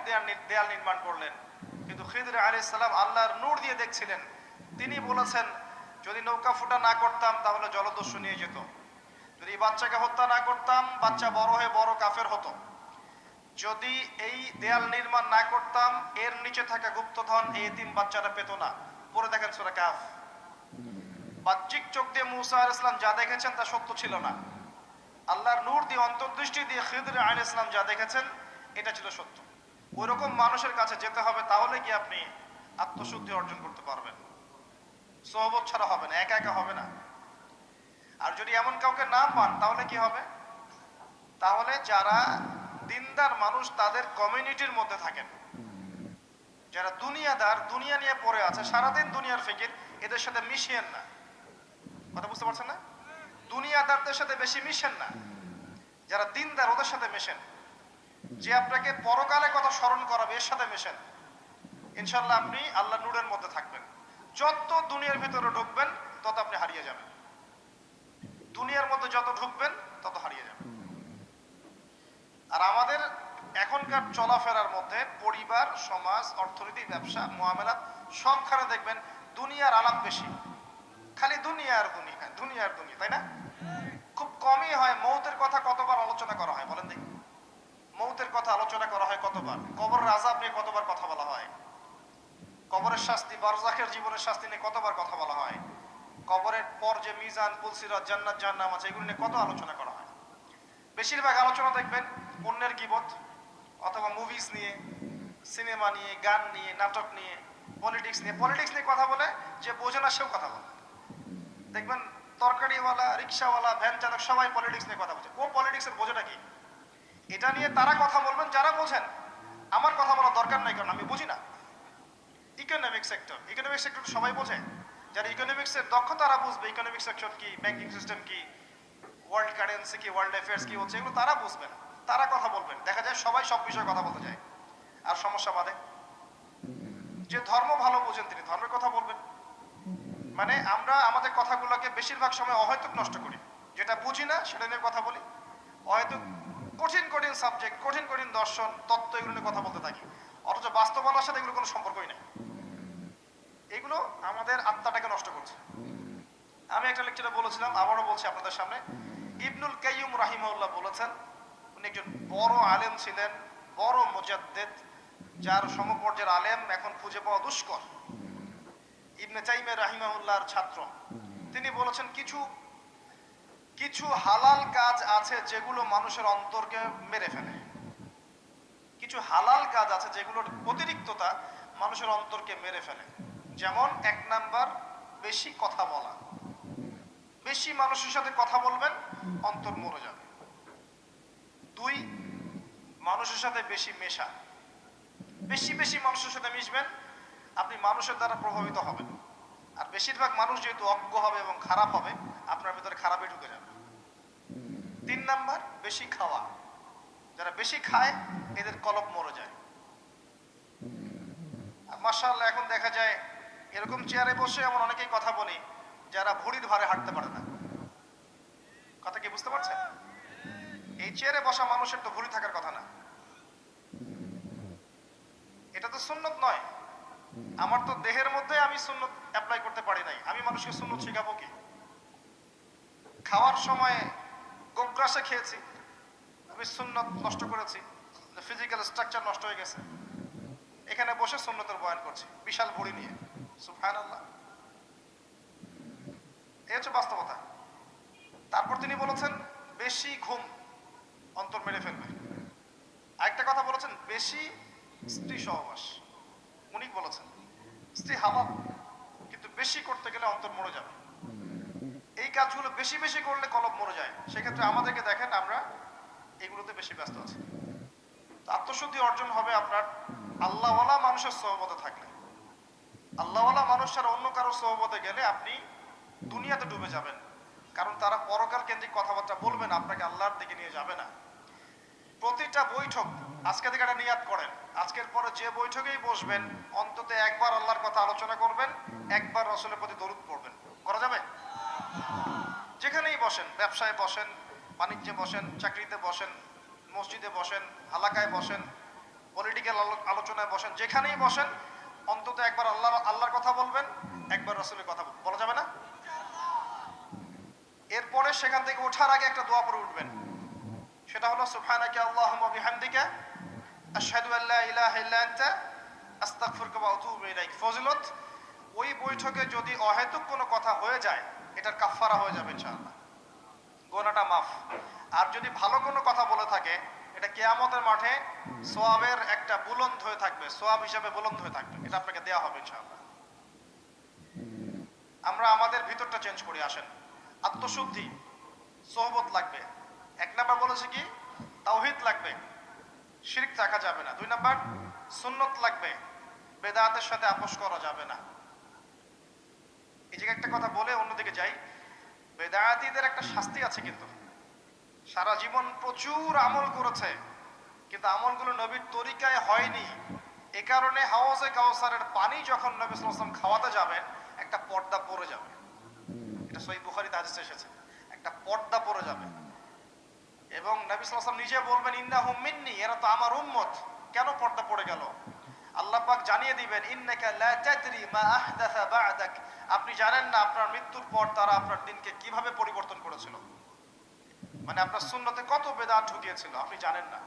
দেয়াল নির্মাণ করলেন? কিন্তু খিজির আলাইহিস সালাম আল্লাহর নূর দিয়ে দেখছিলেন। তিনি বলেছেন, যদি নৌকা ফুটা না করতাম তাহলে জলদস্যু নিয়ে যেত, যদি বাচ্চাকে হত্যা না করতাম বাচ্চা বড় হয়ে বড় কাফের হতো, যদি এই দেয়াল নির্মাণ না করতাম এর নিচে থাকা গুপ্তধন এই এতিম বাচ্চাটা পেত না। পরে দেখেন সূরা কাহফ। বাহ্যিক চোখ দিয়ে মূসা আলাইহিস সালাম যা দেখেছেন তা সত্য ছিল না, আল্লাহর নূর দিয়ে অন্তর্দৃষ্টি দিয়ে খিজির আলাইহিস সালাম যা দেখেছেন এটা ছিল সত্য। ওইরকম মানুষের কাছে যেতে হবে, তাহলে কি আপনি আত্মশুদ্ধি অর্জন করতে পারবেন। সোহবত ছাড়া হবে না, একা একা হবে না। আর যদি এমন কাউকে না পান তাহলে কি হবে? তাহলে যারা দিনদার মানুষ তাদের কমিউনিটির মধ্যে থাকেন, যারা দুনিয়াদার, দুনিয়া নিয়ে পড়ে আছে, সারাদিন দুনিয়ার ফিকির, এদের সাথে মিশিয়েন না। কথা বুঝতে পারছেন না? দুনিয়াদারদের সাথে বেশি মিশেন না, যারা দিনদার ওদের সাথে মেশেন। যে আপনাকে পরকালে কথা স্মরণ করাবে এর সাথে মেশেন, ইনশাল্লাহ আপনি আল্লাহ নূরের মধ্যে থাকবেন। যত দুনিয়ার ভিতরে ঢুকবেন তত আপনি হারিয়ে যাবেন, দুনিয়ার মধ্যে যত ঢুকবেন তত হারিয়ে যাবেন। আর আমাদের এখনকার চলাফেরার মধ্যে পরিবার, সমাজ, অর্থনীতি, ব্যবসা, মুআমালাত সবখানে দেখবেন দুনিয়ার আলাপ বেশি, খালি দুনিয়া আর দুনিয়া, দুনিয়া আর দুনিয়া, তাই না? খুব কমই হয় মৌতের কথা কতবার আলোচনা করা হয় বলেন দেখি। মৌতের কথা আলোচনা করা হয় কতবার, কবরের আযাব নিয়ে কতবার কথা বলা হয়, কবরের শাস্তি, বারজাখের জীবনের শাস্তি নিয়ে কতবার কথা বলা হয়, কবরের পর যে মিজান, পুলসিরাত, জান্নাত জাহান্নাম আছে এগুলো নিয়ে কত আলোচনা করা হয়। বেশিরভাগ আলোচনা দেখবেন অন্যের গীবত অথবা মুভিজ নিয়ে, সিনেমা নিয়ে, গান নিয়ে, নাটক নিয়ে, পলিটিক্স নিয়ে। পলিটিক্স নিয়ে কথা বলে যে বোঝে না সেও কথা বলে। দেখবেন তরকারিওয়ালা, রিক্সাওয়ালা, ভ্যান চালক সবাই পলিটিক্স নিয়ে কথা বলছে। ও পলিটিক্সের বোঝেটা কি? এটা নিয়ে তারা কথা বলবেন যারা বোঝেন। আমার কথা বলার দরকার নাই, কারণ আমি বুঝি না। ইকোনমিক সেক্টর, ইকোনমিক সেক্টর সবাই বোঝে। যারা ইকোনমিক্সের দক্ষ তারা বুঝবে ইকোনমিক সেক্টর কি, ব্যাংকিং সিস্টেম কি, ওয়ার্ল্ড কারেন্সি কি, ওয়ার্ল্ড অ্যাফেয়ার্স কি হচ্ছে, এগুলো তারা বুঝবেন, তারা কথা বলবেন। দেখা যায় সবাই সব বিষয়ে কথা বলতে চায়। আর সমস্যা বাদে যে ধর্ম ভালো বোঝেন তিনি ধর্মের কথা বলবেন। মানে আমরা আমাদের কথাগুলোকে বেশিরভাগ সময় অহেতুক নষ্ট করি, যেটা বুঝি না সেটা নিয়ে কথা বলি। অহেতুক কঠিন কঠিন সাবজেক্ট, কঠিন কঠিন দর্শন, তত্ত্ব, এগুলো নিয়ে কথা বলতে থাকি, অথচ বাস্তবতার সাথে এগুলো কোনো সম্পর্কই নাই। এগুলো আমাদের আত্মাটাকে নষ্ট করছে। আমি একটা লেকচারে বলেছিলাম, আবারও বলছি আপনাদের সামনে, ইবনুল কাইয়ুম রাহিমাহুল্লাহ বলেছেন, উনি একজন বড় আলেম ছিলেন, বড় মুজাদ্দিদ, যার সমপর্যায়ের আলেম এখন খুঁজে পাওয়া দুষ্কর। ইবনে তাইমিয়া রাহিমাহুল্লাহর ছাত্র। তিনি বলেছেন কিছু কিছু হালাল কাজ আছে যেগুলো মানুষের অন্তরকে মেরে ফেলে। কিছু হালাল কাজ আছে যেগুলোর অতিরিক্ততা মানুষের অন্তরকে মেরে ফেলে। যেমন 1 নাম্বার, বেশি কথা বলা। বেশি মানুষের সাথে কথা বলবেন, অন্তর মরে যাবে। 2, মানুষের সাথে বেশি মেশা। বেশি বেশি মানুষের সাথে মিশবেন, আপনি মানুষের দ্বারা প্রভাবিত হবেন। আর বেশিরভাগ মানুষ যেহেতু অজ্ঞ হবে এবং খারাপ হবে, আপনার ভিতরে খারাপই ঢুকে যাবে। 3 নাম্বার, বেশি খাওয়া। যারা বেশি খায় এদের কলব মরে যায়। আর মাশাআল্লাহ এখন দেখা যায় এরকম চেয়ারে বসে এমন অনেকেই কথা বলি যারা ভুঁড়ির ভারে হাঁটতে পারে না। কথা কি বুঝতে পারছেন? এই চেয়ারে বসা মানুষের তো ভুঁড়ি থাকার কথা না। এটা তো সুন্নত নয়। আমার তো দেহের মধ্যে আমি সুন্নত অ্যাপ্লাই করতে পারি নাই, আমি মানুষকে সুন্নত শেখাবো কি? খাওয়ার সময় গোগ্রাসে খেয়েছি, আমি সুন্নত নষ্ট করেছি, ফিজিক্যাল স্ট্রাকচার নষ্ট হয়ে গেছে। এখানে বসে সুন্নতের বয়ান করছি বিশাল ভুঁড়ি নিয়ে। সুবহানাল্লাহ, এই হচ্ছে বাস্তবতা। তারপর তিনি বলেছেন বেশি ঘুম অন্তর মেরে ফেলবে। আরেকটা কথা বলেছেন বেশি স্ত্রী সহবাস। উনি বলেছেন স্ত্রী হালাল, কিন্তু বেশি করতে গেলে অন্তর মরে যাবে। এই কাজগুলো বেশি বেশি করলে কলব মরে যায়। সেক্ষেত্রে আমাদেরকে দেখেন আমরা এগুলোতে বেশি ব্যস্ত আছি। আত্মশুদ্ধি অর্জন হবে আপনার আল্লাহওয়ালা মানুষের সোহবতে থাকলে। আল্লাহওয়ালা মানুষ ছাড়া অন্য কারো সোহবতে গেলে আপনি দুনিয়াতে ডুবে যাবেন, কারণ তারা পরকাল কেন্দ্রিক কথাবার্তা বলবেন, আপনাকে আল্লাহর দিকে নিয়ে যাবে না। প্রতিটা বৈঠক আজকে থেকে একটা নিয়াত করেন, আজকের পরে যে বৈঠকেই বসবেন অন্তত একবার আল্লাহর কথা আলোচনা করবেন, একবার রাসূলের প্রতি দরুদ পড়বেন। করা যাবে? যেখানেই বসেন, ব্যবসায় বসেন, বাণিজ্যে বসেন, চাকরিতে বসেন, মসজিদে বসেন, হালাকায় বসেন, পলিটিক্যাল আলোচনায় বসেন, যেখানেই বসেন অন্তত একবার আল্লাহর কথা বলবেন, একবার রাসূলের কথা বলা যাবে না? এরপরে সেখান থেকে ওঠার আগে একটা দোয়া পড়ে উঠবেন, সেটা হলো সুবহানাকা আল্লাহুম্মা বিহামদিকা আশহাদু আল্লা ইলাহা ইল্লা আনতা আস্তাগফিরুকা ওয়া আতুবু ইলাইক। ফজিলত, ওই বৈঠকে যদি অহেতুক কোনো কথা হয়ে যায় এটার কাফফারা হয়ে যাবে ইনশাআল্লাহ, গুনাহটা মাফ। আর যদি ভালো কোনো কথা বলে থাকে এটা কিয়ামতের মাঠে সওয়াবের একটা বুলন্দ হয়ে থাকবে, সওয়াব হিসেবে বুলন্দ হয়ে থাকবে, এটা আপনাকে দেয়া হবে ইনশাআল্লাহ। আমরা আমাদের ভিতরটা চেঞ্জ করি, আসেন। আত্মশুদ্ধি, সোহবত লাগবে। এক নাম্বার বলেছে কি? তাওহীদ লাগবে, শিরক থাকা যাবে না। 2 নাম্বার সুন্নত লাগবে, বেদাতের সাথে আপোষ করা যাবে না। এই যে একটা কথা বলে অন্যদিকে যাই, বেদাতীদের একটা শাস্তি আছে, কিন্তু সারা জীবন প্রচুর আমল করেছে কিন্তু আমলগুলো নবীর তরিকায় হয়নি। এ কারণে হাউজে কাউসারের পানি যখন নবী সাল্লাল্লাহু আলাইহি ওয়াসাল্লাম খাওয়াতে যাবেন একটা পর্দা পড়ে যাবে, এটা সহিহ বুখারীতে হাদিসে এসেছে, একটা পর্দা পড়ে যাবে। এবং নবী সাল্লাল্লাহু আলাইহি ওয়াসাল্লাম নিজে বলবেন ইন্নাহুম মিন্নি, এরা তো আমার উম্মত। কেন পর্দা পড়ে গেল? আল্লাহ পাক জানিয়ে দিবেন ইন্নাকা লা তাদরি মা আহদাসা বা'দাক, আপনি জানেন না আপনার মৃত্যুর পর তারা আপনার দিনকে কিভাবে পরিবর্তন করেছিল, মানে আপনার সুন্নতে কত বেদাত ঢুকিয়েছিল আপনি জানেন না।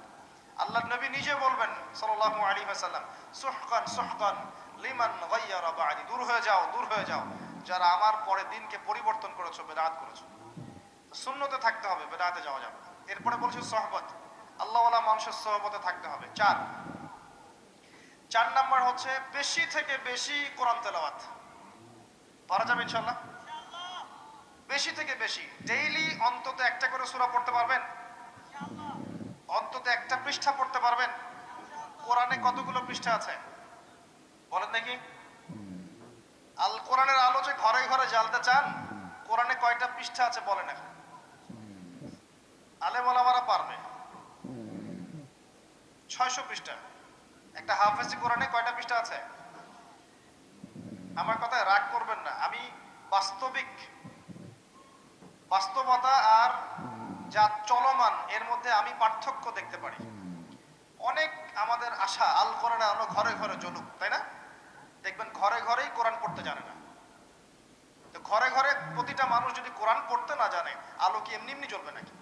আল্লাহর নবী নিজে বলবেন সাল্লাল্লাহু আলাইহি ওয়াসাল্লাম সুহকান সুহকান লিমান গায়্যারা বা'দি, দূর হয়ে যাও, দূর হয়ে যাও যারা আমার পরে দিনকে পরিবর্তন করেছো, বেদাত করেছো। সুন্নতে থাকতে হবে, বেদাতে যাওয়া যাবে না। এরপরে বলছে সহবত, আল্লাহওয়ালা মানুষের সহবতে থাকতে হবে। 4 নাম্বার হচ্ছে বেশি থেকে বেশি কোরআন তেলাওয়াত। পারা যাবে ইনশাআল্লাহ? বেশি থেকে বেশি ডেইলি অন্তত একটা করে সূরা পড়তে পারবেন? অন্তত একটা পৃষ্ঠা পড়তে পারবেন? কোরআনে কতগুলো পৃষ্ঠা আছে বলেন দেখি? আল কোরআনের আলো যে ঘরে ঘরে জ্বালতে চান, কোরআনে কয়টা পৃষ্ঠা আছে বলেন এখন? আলেম ওলামারা পারবে। 600 পৃষ্ঠা। একটা হাফেজি কোরআনে কয়টা পৃষ্ঠা আছে? আমার কথায় রাগ করবেন না, আমি বাস্তবতা আর যা চলমান এর মধ্যে আমি পার্থক্য দেখতে পারি। অনেক আমাদের আশা আল কোরআনে আলো ঘরে ঘরে জ্বলুক, তাই না? দেখবেন ঘরে ঘরেই কোরআন পড়তে জানে না। তো ঘরে ঘরে প্রতিটা মানুষ যদি কোরআন পড়তে না জানে, আলো কি এমনি এমনি জ্বলবে নাকি?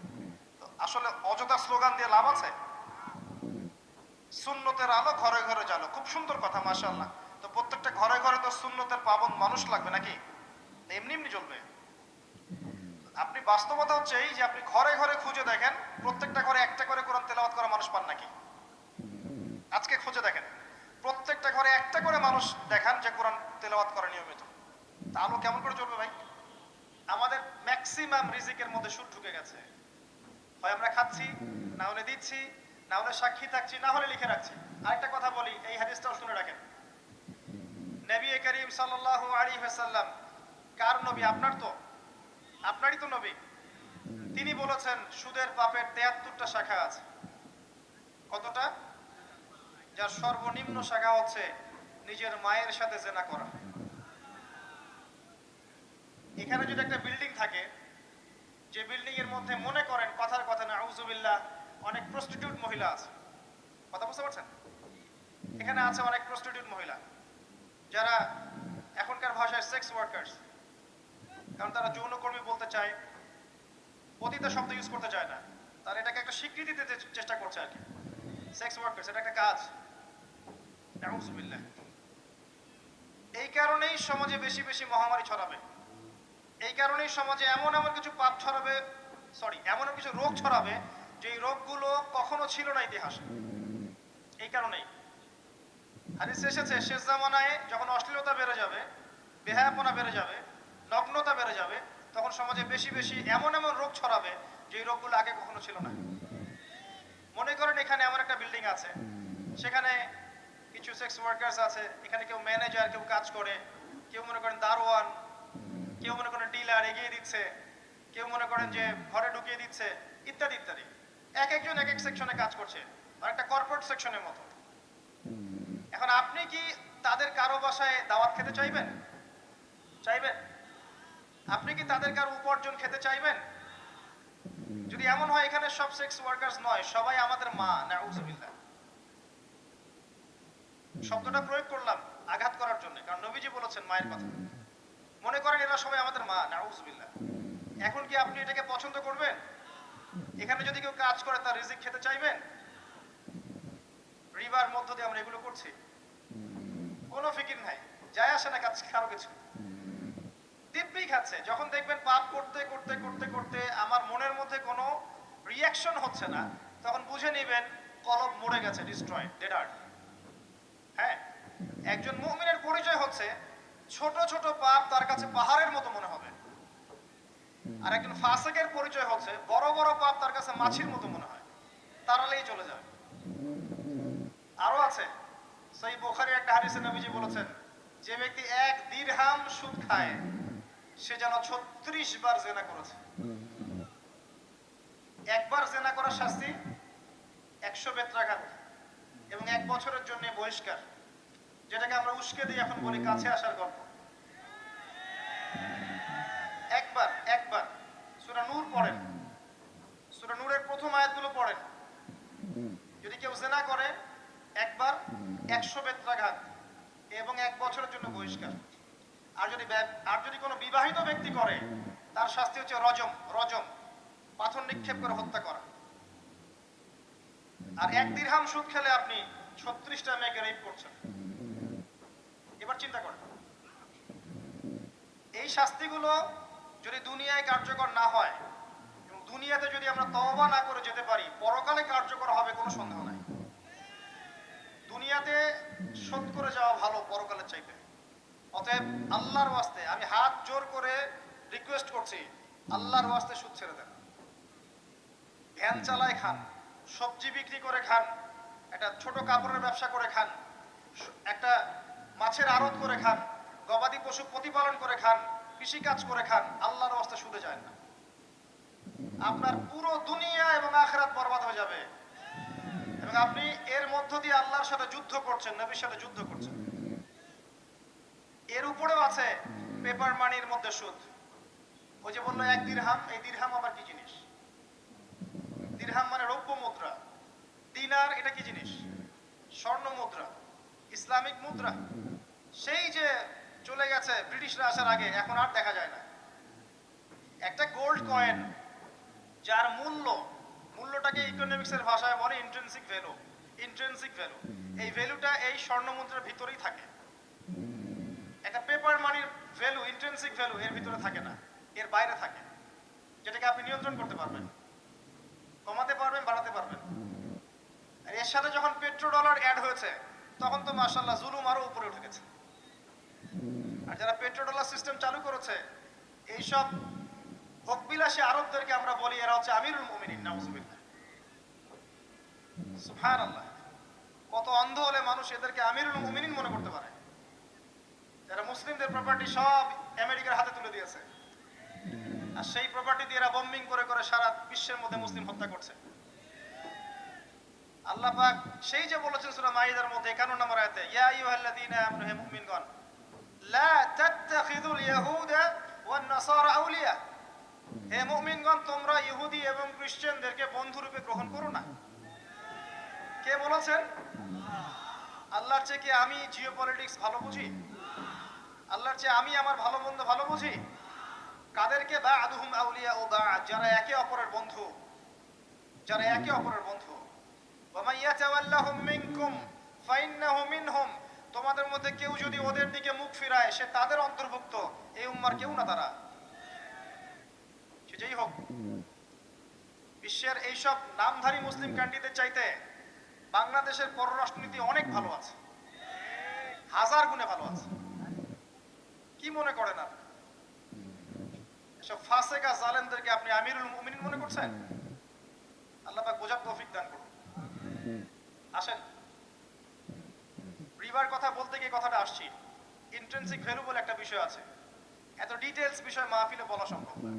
তো আসলে অযথা স্লোগান দিয়ে লাভ আছে? সুন্নতের আলো ঘরে ঘরে জ্বালো, খুব সুন্দর কথা, মাশাআল্লাহ। তো প্রত্যেকটা ঘরে ঘরে তো সুন্নতের পাবন মানুষ লাগবে নাকি? এমনি এমনি জ্বলবে? আপনি বাস্তবতা হচ্ছে এই যে আপনি ঘরে ঘরে খুঁজে দেখেন প্রত্যেকটা ঘরে একটা করে কোরআন তেলাওয়াত করা মানুষ পান নাকি? আজকে খুঁজে দেখেন প্রত্যেকটা ঘরে একটা করে মানুষ দেখান যে কোরআন তেলাওয়াত করে নিয়মিত। তা আলো কেমন করে চলবে ভাই? আমাদের ম্যাক্সিমাম রিজিকের মধ্যে সুদ ঢুকে গেছে। হয় আমরা খাচ্ছি, না হলে দিচ্ছি, না হলে সাক্ষী থাকছি, না হলে লিখে রাখছি। আরেকটা কথা বলি, এই হাদিসটাও শুনে রাখেন। নবী করিম সাল্লাল্লাহু আলাইহি ওয়াসাল্লাম কার নবী? আপনার তো, আপনারই তো নবী। তিনি বলেছেন সুদের পাপের 73টা শাখা আছে। কতটা? যার সর্বনিম্ন শাখা হচ্ছে নিজের মায়ের সাথে জেনা করা। এখানে যদি একটা বিল্ডিং থাকে, যে বিল্ডিং এর মধ্যে মনে করেন কথার কথা না আউযুবিল্লাহ অনেক প্রস্টিটিউট মহিলা আছে, কথা বুঝতে পারছেন? এখানে আছে অনেক প্রস্টিটিউট মহিলা যারা এখনকার ভাষায় সেক্স ওয়ার্কার্স, কারণ তারা যৌনকর্মী বলতে চায়, পতিতা শব্দ ইউজ করতে চায় না, তারা এটাকে একটা স্বীকৃতি দিতে চেষ্টা করছে আর কি। সেক্স ওয়ার্কার্স এটা একটা কাজ। আউযুবিল্লাহ। এই কারণেই সমাজে বেশি বেশি মহামারী ছড়াবে, এই কারণেই সমাজে এমন এমন কিছু পাপ ছড়াবে, এমন কিছু রোগ ছড়াবে যে রোগগুলো কখনো ছিল না ইতিহাসে। এই কারণেই হাদিসে এসেছে শেষ জামানায় যখন অশ্লীলতা বেড়ে যাবে, বেহায়াপনা বেড়ে যাবে, নগ্নতা বেড়ে যাবে, তখন সমাজে বেশি বেশি এমন এমন রোগ ছড়াবে যে রোগগুলো আগে কখনো ছিল না। মনে করেন এখানে এমন একটা বিল্ডিং আছে, সেখানে কিছু সেক্স ওয়ার্কার্স আছে, এখানে কেউ ম্যানেজার, কেউ কাজ করে, কেউ মনে করেন দারোয়ান, কেউ মনে করেন ডিলার এগিয়ে দিচ্ছে, কেউ মনে করেন যে ঘরে ঢুকিয়ে দিচ্ছে, ইত্যাদি ইত্যাদি। এক একজন এক এক সেকশনে কাজ করছে, আর একটা কর্পোরেট সেকশনের মতো। এখন আপনি কি তাদের কারো বাসায় দাওয়াত খেতে চাইবেন? চাইবেন? আপনি কি তাদের কারো উপার্জন খেতে চাইবেন? যদি এমন হয় এখানে সব সেক্স ওয়ার্কার্স নয়, সবাই আমাদের মা, নাউজুবিল্লাহ। শব্দটা প্রয়োগ করলাম আঘাত করার জন্য, কারণ নবীজি বলেছেন মায়ের কথা। মনে করেন এরা সবাই আমাদের মা, নাউজুবিল্লাহ। এখন কি আপনি এটাকে পছন্দ করবেন? এখানে যদি কেউ কাজ করে তার রিজিক খেতে চাইবেন? রিবার মধ্য দিয়ে আমরা এগুলো করছি, কোনো ফিকির নাই, যায় আসে না কাজ কারো কিছু, দিব্যি খাচ্ছে। যখন দেখবেন পাপ করতে করতে করতে করতে আমার মনের মধ্যে কোনো রিয়াকশন হচ্ছে না, তখন বুঝে নেবেন কলব মরে গেছে, ডিস্ট্রয়, ডেডার্ড। হ্যাঁ, একজন মুমিনের পরিচয় হচ্ছে ছোট ছোট পাপ তার কাছে পাহাড়ের মতো মনে হবে, আর একজন ফাসিকের পরিচয় হচ্ছে বড় বড় পাপ তার কাছে মাছির মতো মনে হয়, তাড়ালেই চলে যাবে। আরো আছে, সহিহ বুখারীর একটা হাদিসে নবীজি বলেছেন, যে ব্যক্তি এক দিরহাম সুদ খায় সে যেন 36 বার জেনা করেছে। একবার জেনা করার শাস্তি 100 বেত্রাঘাত এবং 1 বছরের জন্য বহিষ্কার, যেটাকে আমরা উস্কে দিয়ে এখন বলি কাছে আসার গল্প। একবার একবার সূরা নূর পড়েন, সূরা নূরের প্রথম আয়াতগুলো পড়েন। যদি কেউ জেনা করে একবার 100 বেত্রাঘাত এবং 1 বছরের জন্য বহিষ্কার। আর যদি কোনো বিবাহিত ব্যক্তি করে তার শাস্তি হচ্ছে রজম, রজম, পাথর নিক্ষেপ করে হত্যা করা। আর 1 দিরহাম সুদ খেলে আপনি 36টা মেয়েকে রেপ করছেন। এবার চিন্তা করেন, এই শাস্তিগুলো যদি দুনিয়ায় কার্যকর না হয় এবং দুনিয়াতে যদি আমরা তওবা না করে যেতে পারি, পরকালে কার্যকর হবে কোনো সন্দেহ নাই। দুনিয়াতে শোধ করে যাওয়া ভালো পরকালের চাইতে। অতএব আল্লাহর ওয়াস্তে আমি হাত জোর করে রিকোয়েস্ট করছি, আল্লাহর ওয়াস্তে সুদ ছেড়ে দেন। ভ্যান চালায় খান, সবজি বিক্রি করে খান, একটা ছোট কাপড়ের ব্যবসা করে খান, একটা মাছের আড়ত করে খান, গবাদি পশু প্রতিপালন করে খান, কৃষি কাজ করে খান, আল্লাহর ওয়াস্তে সুদে যায় না। আপনার পুরো দুনিয়া এবং আখিরাত বরবাদ হয়ে যাবে এবং আপনি এর মধ্য দিয়ে আল্লাহর সাথে যুদ্ধ করছেন, নবীর সাথে যুদ্ধ করছেন। এর উপরেও আছে পেপার মানির মধ্যে সুদ। ওই যে বললো 1 দিরহাম, এই দিরহাম আবার কি জিনিস? দিরহাম মানে রৌপ্য মুদ্রা। দিনার এটা কি জিনিস? স্বর্ণ মুদ্রা, ইসলামিক মুদ্রা। সেই যে চলে গেছে ব্রিটিশরা আসার আগে, এখন আর দেখা যায় না। একটা গোল্ড কয়েন যার মূল্যটাকে ইকোনমিক্সের ভাষায় বলে ইন্ট্রিনসিক ভ্যালু। ইন্ট্রিনসিক ভ্যালু, এই ভ্যালুটা এই স্বর্ণ মুদ্রার ভিতরেই থাকে। একটা পেপার মানির ভ্যালু, ইন্ট্রিনসিক ভ্যালু এর ভিতরে থাকে না, এর বাইরে থাকে, যেটাকে আপনি নিয়ন্ত্রণ করতে পারবেন, কমাতে পারবেন, বাড়াতে পারবেন। আর এর সাথে যখন পেট্রো ডলার অ্যাড হয়েছে তখন তো মাশাআল্লাহ জুলুম আরো উপরে উঠে গেছে। আর যারা পেট্রো ডলার সিস্টেম চালু করেছে, এইসব ভোগবিলাসী আরবদেরকে আমরা বলি এরা হচ্ছে আমিরুল মুমিনিন, নাউজুবিল্লাহ। সুবহানাল্লাহ, কত অন্ধ হলে মানুষ এদেরকে আমিরুল মুমিনিন মনে করতে পারে, যারা মুসলিমদের প্রপার্টি সব আমেরিকার হাতে তুলে দিয়েছে, আর সেই প্রপার্টি দিয়ে এরা বম্বিং করে করে সারা বিশ্বের মধ্যে মুসলিম হত্যা করছে। আল্লাহ পাক সেই যে বলেছেন সূরা মাইদার মধ্যে 51 নম্বর আয়াতে, ইয়া আইয়ুহাল্লাযীনা আমানু, হে মুমিনগণ, লা তাত্তাখিযুল ইয়াহুদা ওয়ান নাসারা আউলিয়া, হে মুমিনগণ তোমরা ইহুদি এবং খ্রিস্টানদেরকে বন্ধুরূপে গ্রহণ করো না। কে বলেছেন? আল্লাহর চেয়ে কি আমি জিওপলিটিক্স ভালো বুঝি? আল্লাহর চেয়ে আমি আমার ভালো মন্দ ভালো বুঝি? কাদেরকে? বা'দুহুম আউলিয়া ও বা'দ, যারা একে অপরের বন্ধু, যারা একে অপরের বন্ধু। ওয়া মান ইয়াতাওয়াল্লাহুম মিনকুম ফাইন্নাহু মিনহুম, তোমাদের মধ্যে কেউ যদি ওদের দিকে মুখ ফিরায় সে তাদের অন্তর্ভুক্ত, এই উম্মার কেউ না তারা। সেটাই হোক, বিশ্বের এইসব নামধারী মুসলিম কান্ট্রিদের চাইতে বাংলাদেশের পররাষ্ট্রনীতি অনেক ভালো আছে, হাজার গুণে ভালো আছে। কি মনে করেন আর এসব ফাসেকা জালেমদেরকে আপনি আমিরুল মুমিনিন মনে করছেন? আল্লাহ পাক বোঝার তৌফিক দান করুন। আসেন, রিবার কথা বলতে গিয়ে কথাটা আসছি, ইন্ট্রিনসিক ভ্যালু বলে একটা বিষয় আছে। এত ডিটেইলস বিষয় মাহফিলে বলা সম্ভব না,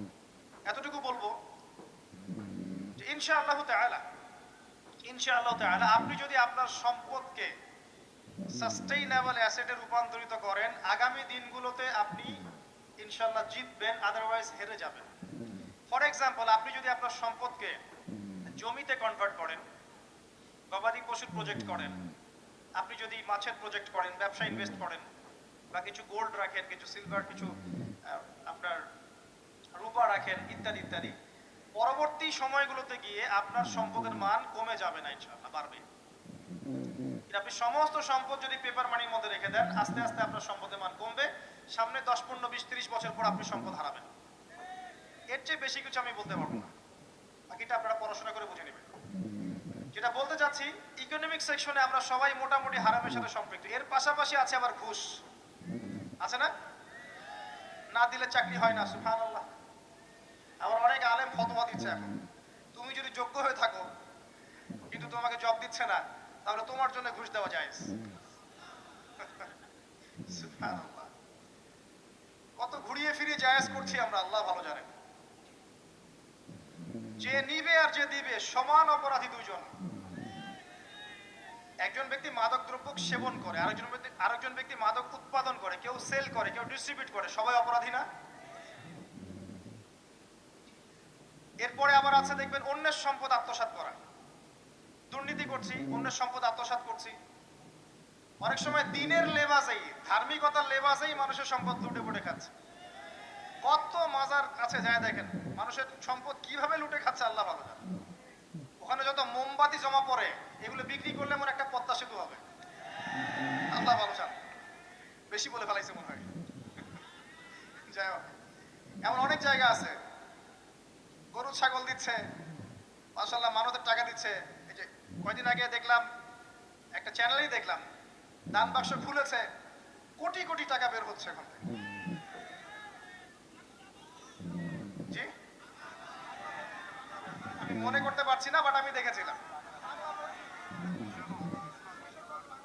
এতটুকু বলবো যে ইনশাআল্লাহ তাআলা আপনি যদি আপনার সম্পদকে সাস্টেইনেবল অ্যাসেটে রূপান্তরিত করেন, আগামী দিনগুলোতে আপনি ইনশাআল্লাহ জিতবেন, আদারওয়াইজ হেরে যাবেন। ফর এক্সাম্পল, আপনি যদি আপনার সম্পদকে জমিতে কনভার্ট করেন, গবাদি পশুর প্রজেক্ট করেন, আপনি যদি মাছের প্রজেক্ট করেন, ব্যবসা ইনভেস্ট করেন, বা কিছু গোল্ড রাখেন, কিছু সিলভার, কিছু আপনার রূপা রাখেন, ইত্যাদি ইত্যাদি, পরবর্তী সময়গুলোতে গিয়ে আপনার সম্পদের মান কমে যাবে না, ইনশাআল্লাহ বাড়বে। আপনি সমস্ত সম্পদ যদি পেপার মানির মধ্যে রেখে দেন, আস্তে আস্তে আপনার সম্পদের মান কমবে। সামনে 10, 15, 20, 30 বছর পর আপনি সম্পদ হারাবেন। এর চেয়ে বেশি কিছু আমি বলতে পারবো না, বাকিটা আপনারা পড়াশোনা করে বুঝে নেবেন। যেটা বলতে চাচ্ছি, ইকোনমিক সেকশনে আমরা সবাই মোটামুটি হারামের সাথে সম্পৃক্ত। এর পাশাপাশি আছে আবার ঘুষ, আছে না? না দিলে চাকরি হয় না, সুবহানাল্লাহ। আবার অনেক আলেম ফতোয়া দিচ্ছে এখন, তুমি যদি যোগ্য হয়ে থাকো কিন্তু তোমাকে জব দিচ্ছে না, তাহলে তোমার জন্য ঘুষ দেওয়া জায়েজ। সুবহানাল্লাহ, কত ঘুরিয়ে ফিরিয়ে জায়েজ করছি আমরা, আল্লাহ ভালো জানেন। যে নিবে আর যে দিবে সমান অপরাধী দুইজন। একজন ব্যক্তি মাদক দ্রব্য সেবন করে, আরেকজন ব্যক্তি মাদক উৎপাদন করে, কেউ সেল করে, কেউ ডিস্ট্রিবিউট করে, সবাই অপরাধী না? এরপরে আবার আছে দেখবেন অন্যের সম্পদ আত্মসাৎ করা, দুর্নীতি করছি, অন্যের সম্পদ আত্মসাৎ করছি। অনেক সময় দিনের লেবাসেই, ধার্মিকতার লেবাসেই মানুষের সম্পদ লুটে পুটে খাচ্ছে। কত মাজার কাছে যায় দেখেন মানুষের সম্পদ কিভাবে লুটে খাচ্ছে, আল্লাহ ভালো জানে। ওখানে যত মোমবাতি জমা পড়ে, এগুলো বিক্রি করলে মনে একটা পদ্মা সেতু হবে, আল্লাহ ভালো জানে। বেশি বলে ফেলাইছে মনে হয়। যাই হোক, এমন অনেক জায়গা আছে, গরু ছাগল দিচ্ছে, মাশাআল্লাহ মানতের টাকা দিচ্ছে। এই যে কয়দিন আগে দেখলাম, একটা চ্যানেলেই দেখলাম, দান বাক্স খুলেছে, কোটি কোটি টাকা বের হচ্ছে এখন থেকে। জি, আমি মনে করতে পারছি না, বাট আমি দেখেছিলাম।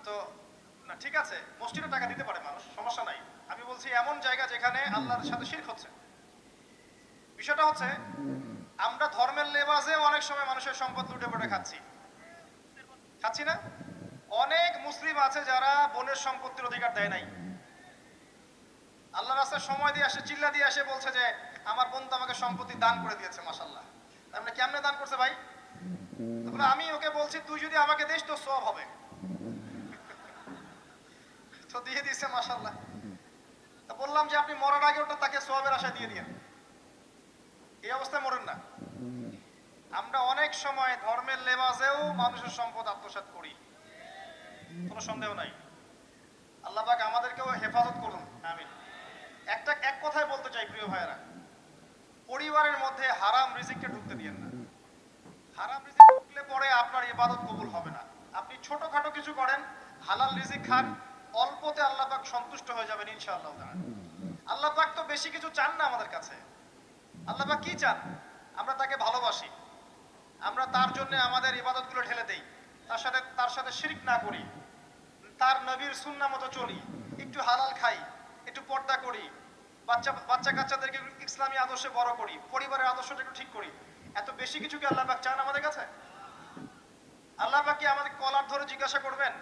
তো না, ঠিক আছে, মসজিদে টাকা দিতে পারে মানুষ, সমস্যা নাই। আমি বলছি এমন জায়গা যেখানে আল্লাহর সাথে শিরক হচ্ছে। বিষয়টা হচ্ছে, আমরা ধর্মের লেবাসে অনেক সময় মানুষের সম্পদ লুটে পুটে খাচ্ছি না? অনেক মুসলিম আছে যারা বোনের সম্পত্তির অধিকার দেয় নাই, আল্লাহ রাস্তায় সময় দিয়ে আসে, চিল্লা দিয়ে আসে, বলছে যে আমার বোন তো আমাকে সম্পত্তি দান করে দিয়েছে, মাশাআল্লাহ। তার মানে কেমনে দান করছে ভাই? তখন আমি ওকে বলছি, তুই যদি আমাকে দিস তো সওয়াব হবে। তো দিয়ে দিয়েছে, মাশাআল্লাহ। তা বললাম যে আপনি মরার আগে ওটা তাকে সওয়াবের আশায় দিয়ে দিয়েন, এই অবস্থায় মরেন না। আমরা অনেক সময় ধর্মের লেবাসেও মানুষের সম্পদ আত্মসাৎ করি, কোনো সন্দেহ নাই। আল্লাহ পাক আমাদেরকেও হেফাজত করুন, আমিন। এক কথায় বলতে চাই প্রিয় ভাইয়েরা, পরিবারের মধ্যে হারাম রিজিককে ঢুকতে দিয়েন না। হারাম রিজিক ঢুকলে পরে আপনার ইবাদত কবুল হবে না। আপনি ছোটখাটো কিছু করেন, হালাল রিজিক খান, অল্পতে আল্লাহ পাক সন্তুষ্ট হয়ে যাবেন ইনশাআল্লাহ। আল্লাহ পাক তো বেশি কিছু চান না আমাদের কাছে। আল্লাহ পাক কি চান? আমরা তাকে ভালোবাসি, আমরা তার জন্য আমাদের ইবাদতগুলো ঢেলে দেই, তার সাথে শিরক না করি, তার নবীর সুন্নাহ মতো চলি, একটু হালাল খাই, একটু পর্দা করি, বাচ্চা কাচ্চাদেরকে ইসলামী আদর্শে বড় করি, পরিবারের আদর্শটা একটু ঠিক করি। এত বেশি কিছু কি আল্লাহ পাক চান আমাদের কাছে? আল্লাহ পাক কি আমাদের কলার ধরে জিজ্ঞাসা করবেন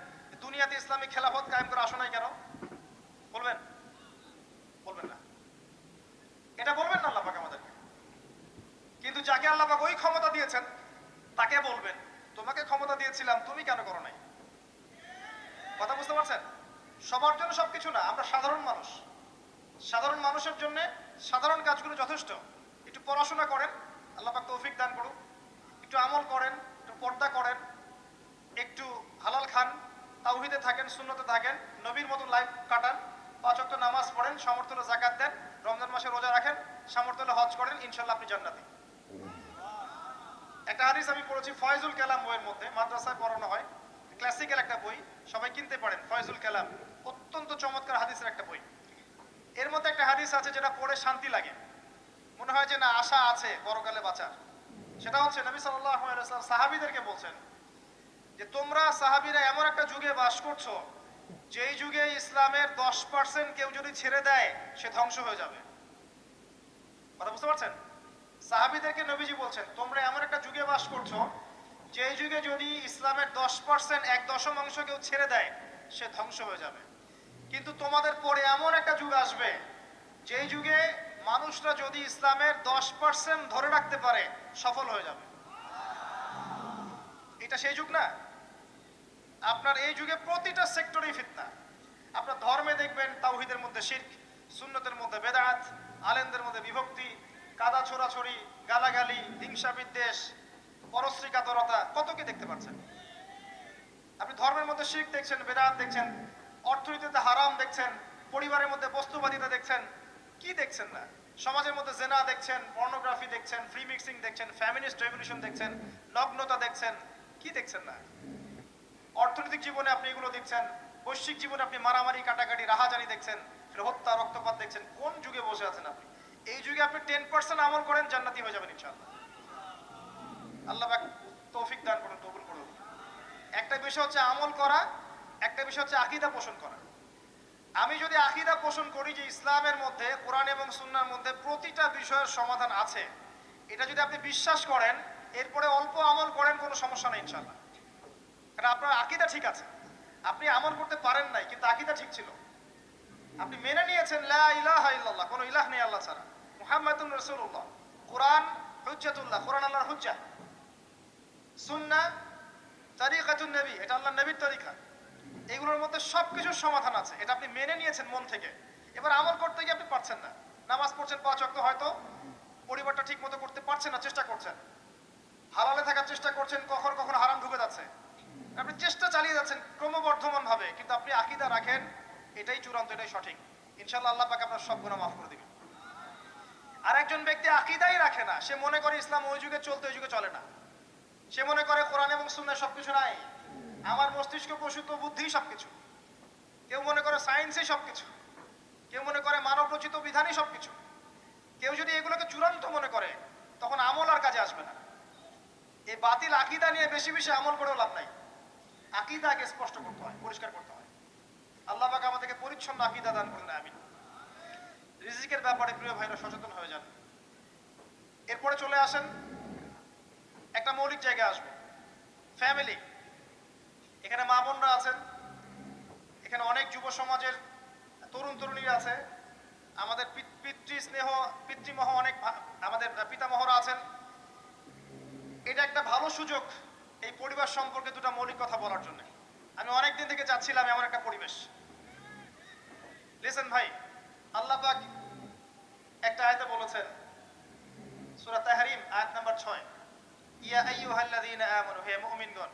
দুনিয়াতে ইসলামী খেলাফত কায়েম করে আসো নাই কেন? বলবেন? বলবেন না, এটা বলবেন না আল্লাহ পাক আমাদেরকে। কিন্তু যাকে আল্লাহ পাক ওই ক্ষমতা দিয়েছেন তাকে বলবেন, তোমাকে ক্ষমতা দিয়েছিলাম, তুমি কেন করো নাই? কথা বুঝতে পারছেন? সবার জন্য সবকিছু না, আমরা সাধারণ মানুষ, সাধারণ মানুষের জন্য সাধারণ কাজগুলো যথেষ্ট। একটু পড়াশোনা করেন, আল্লাহ পাক তৌফিক দান করুন, একটু আমল করেন, একটু পর্দা করেন, একটু হালাল খান, তাওহীদে থাকেন, সুন্নতে থাকেন, নবীর মতো লাইফ কাটান, 5 ওয়াক্ত নামাজ পড়েন, সামর্থ্য হলে যাকাত দেন, রমজান মাসে রোজা রাখেন, সামর্থ্য হলে হজ করেন, ইনশাআল্লাহ আপনি জান্নাতি। একটা হাদিস আমি পড়েছি ফয়জুল কালাম বইয়ের মধ্যে, মাদ্রাসায় পড়ানো হয়, ক্লাসিক্যাল একটা বই, সবাই কিনতে পারেন, ফয়জুল কালাম, অত্যন্ত চমৎকার হাদিসের একটা বই। এর মধ্যে একটা হাদিস আছে যেটা পড়ে শান্তি লাগে, মনে হয় যে না আশা আছে পরকালে বাঁচার। সেটা হচ্ছে নবী সাল্লাল্লাহু আলাইহি ওয়াসাল্লাম সাহাবীদেরকে বলছেন যে তোমরা সাহাবীরা এমন একটা যুগে বাস করছো যেই যুগে ইসলামের 10% কেউ যদি ছেড়ে দেয় সে ধ্বংস হয়ে যাবে। কথা বুঝতে পারছেন? সাহাবীদেরকে নবীজি বলছেন, তোমরা এমন একটা যুগে বাস করছো যে যুগে যদি ইসলামের 10% 1/10 কেউ ছেড়ে দেয় সে ধ্বংস হয়ে যাবে। কিন্তু তোমাদের পরে এমন একটা যুগ আসবে যেই যুগে মানুষরা যদি ইসলামের 10% ধরে রাখতে পারে সফল হয়ে যাবে। এটা সেই যুগ না? আপনার এই যুগে প্রতিটা সেক্টরেই ফিতনা। আপনার ধর্মে দেখবেন তাওহীদের মধ্যে শিরক, সুন্নতের মধ্যে বেদাত, আলেমদের মধ্যে বিভক্তি, কাদা ছোড়াছড়ি, গালাগালি, হিংসা বিদ্বেষ, পরশ্রী কাতরতা, কত কি দেখতে পাচ্ছেন। আপনি ধর্মের মধ্যে শিরক দেখছেন, বেদাত দেখছেন, অর্থনীতিতে হারাম দেখছেন, পরিবারের মধ্যে বস্তুবাদিতা দেখছেন, কি দেখছেন না? সমাজের মধ্যে জেনা দেখছেন, পর্নোগ্রাফি দেখছেন, ফ্রি মিক্সিং দেখছেন, ফ্যামিনিস্ট রেভলিউশন দেখছেন, নগ্নতা দেখছেন, কি দেখছেন না? অর্থনৈতিক জীবনে আপনি এগুলো দেখছেন, বৈশ্বিক জীবনে আপনি মারামারি, কাটাকাটি, রাহাজানি দেখছেন, হত্যা, রক্তপাত দেখছেন। কোন যুগে বসে আছেন আপনি? এই যুগে আপনি 10% আমল করেন, জান্নাতি হয়ে যাবেন ইনশাআল্লাহ। আল্লাহ পাক তৌফিক দান করুন, কবুল করুন। একটা বিষয় হচ্ছে আমল করা, একটা বিষয় হচ্ছে আকীদা পোষণ করা। আমি যদি আকীদা পোষণ করি যে ইসলামের মধ্যে, কোরআন এবং সুন্নাহর মধ্যে প্রতিটা বিষয়ের সমাধান আছে, এটা যদি আপনি বিশ্বাস করেন, এরপরে অল্প আমল করেন, কোনো সমস্যা নেই ইনশাআল্লাহ। কারণ আপনার আকীদা ঠিক আছে। আপনি আমল করতে পারেন নাই, কিন্তু আকীদা ঠিক ছিল। আপনি মেনে নিয়েছেন লা ইলাহা ইল্লাল্লাহ, কোনো ইলাহ নেই আল্লাহ ছাড়া, মুহাম্মাদুর রাসূলুল্লাহ, কোরআন হুজ্জাতুল্লাহ, কোরআন আল্লাহর হুজ্জা, সুন্নাহ তরিকাতুন নবী, এটা আল্লাহর নবীর তরিকা। এগুলোর মধ্যে সবকিছুর সমাধান আছে, এটা আপনি মেনে নিয়েছেন মন থেকে। এবার আমল করতে গিয়ে আপনি পারছেন না। নামাজ পড়ছেন 5 ওয়াক্ত, হয়তো পরিবারটা ঠিক মতো করতে পারছেন না, চেষ্টা করছেন, হালালে থাকার চেষ্টা করছেন, কখনো কখনো হারাম ঢুকে যাচ্ছে। আপনি চেষ্টা চালিয়ে যাচ্ছেন ক্রমবর্ধমান ভাবে, কিন্তু আপনি আকীদা রাখেন এটাই চূড়ান্ত, এটাই সঠিক, ইনশাআল্লাহ আল্লাহ পাক আপনার সব গুনাহ মাফ করে দিবেন। আর একজন ব্যক্তি আকীদাই রাখে না, সে মনে করে ইসলাম ওই যুগে চলতে, ওই যুগে চলে না। সে মনে করে কোরআন এবং সুন্নাহ সবকিছু নাই, আমার মস্তিষ্ক প্রসূত বুদ্ধি সবকিছু। কেউ মনে করে সায়েন্সই সবকিছু, কেউ মনে করে মানব রচিত বিধানই সবকিছু। কেউ যদি এগুলোকে চূড়ান্ত মনে করে, তখন আমল আর কাজে আসবে না। এই বাতিল আকীদা নিয়ে বেশি বেশি আমল করেও লাভ নাই। আকীদাকে স্পষ্ট করতে হয়, পরিষ্কার করতে হয়। আল্লাহ পাক আমাদেরকে পরিচ্ছন্ন আকীদা দান করুন, আমিন। রিজিকের ব্যাপারে প্রিয় ভাইরা সচেতন হয়ে যান। এরপরে চলে আসেন, একটা মৌলিক জায়গায় আসবো, ফ্যামিলি। এখানে মা বোনরা আছেন, এখানে অনেক যুব সমাজের তরুণ তরুণীরা আছে, আমাদের পিতৃ স্নেহ, পিতৃমহ অনেক, আমাদের পিতামহরা আছেন। এটা একটা ভালো সুযোগ এই পরিবার সম্পর্কে দুটো মৌলিক কথা বলার জন্য। আমি অনেকদিন থেকে চাচ্ছিলাম এমন একটা পরিবেশ। লিসেন ভাই, আল্লাহ পাক একটা আয়াতে বলেছেন, সূরা তাহরিম আয়াত নাম্বার 6, ইয়া আইয়ুহাল্লাযীনা আমানু, হে মুমিনগণ,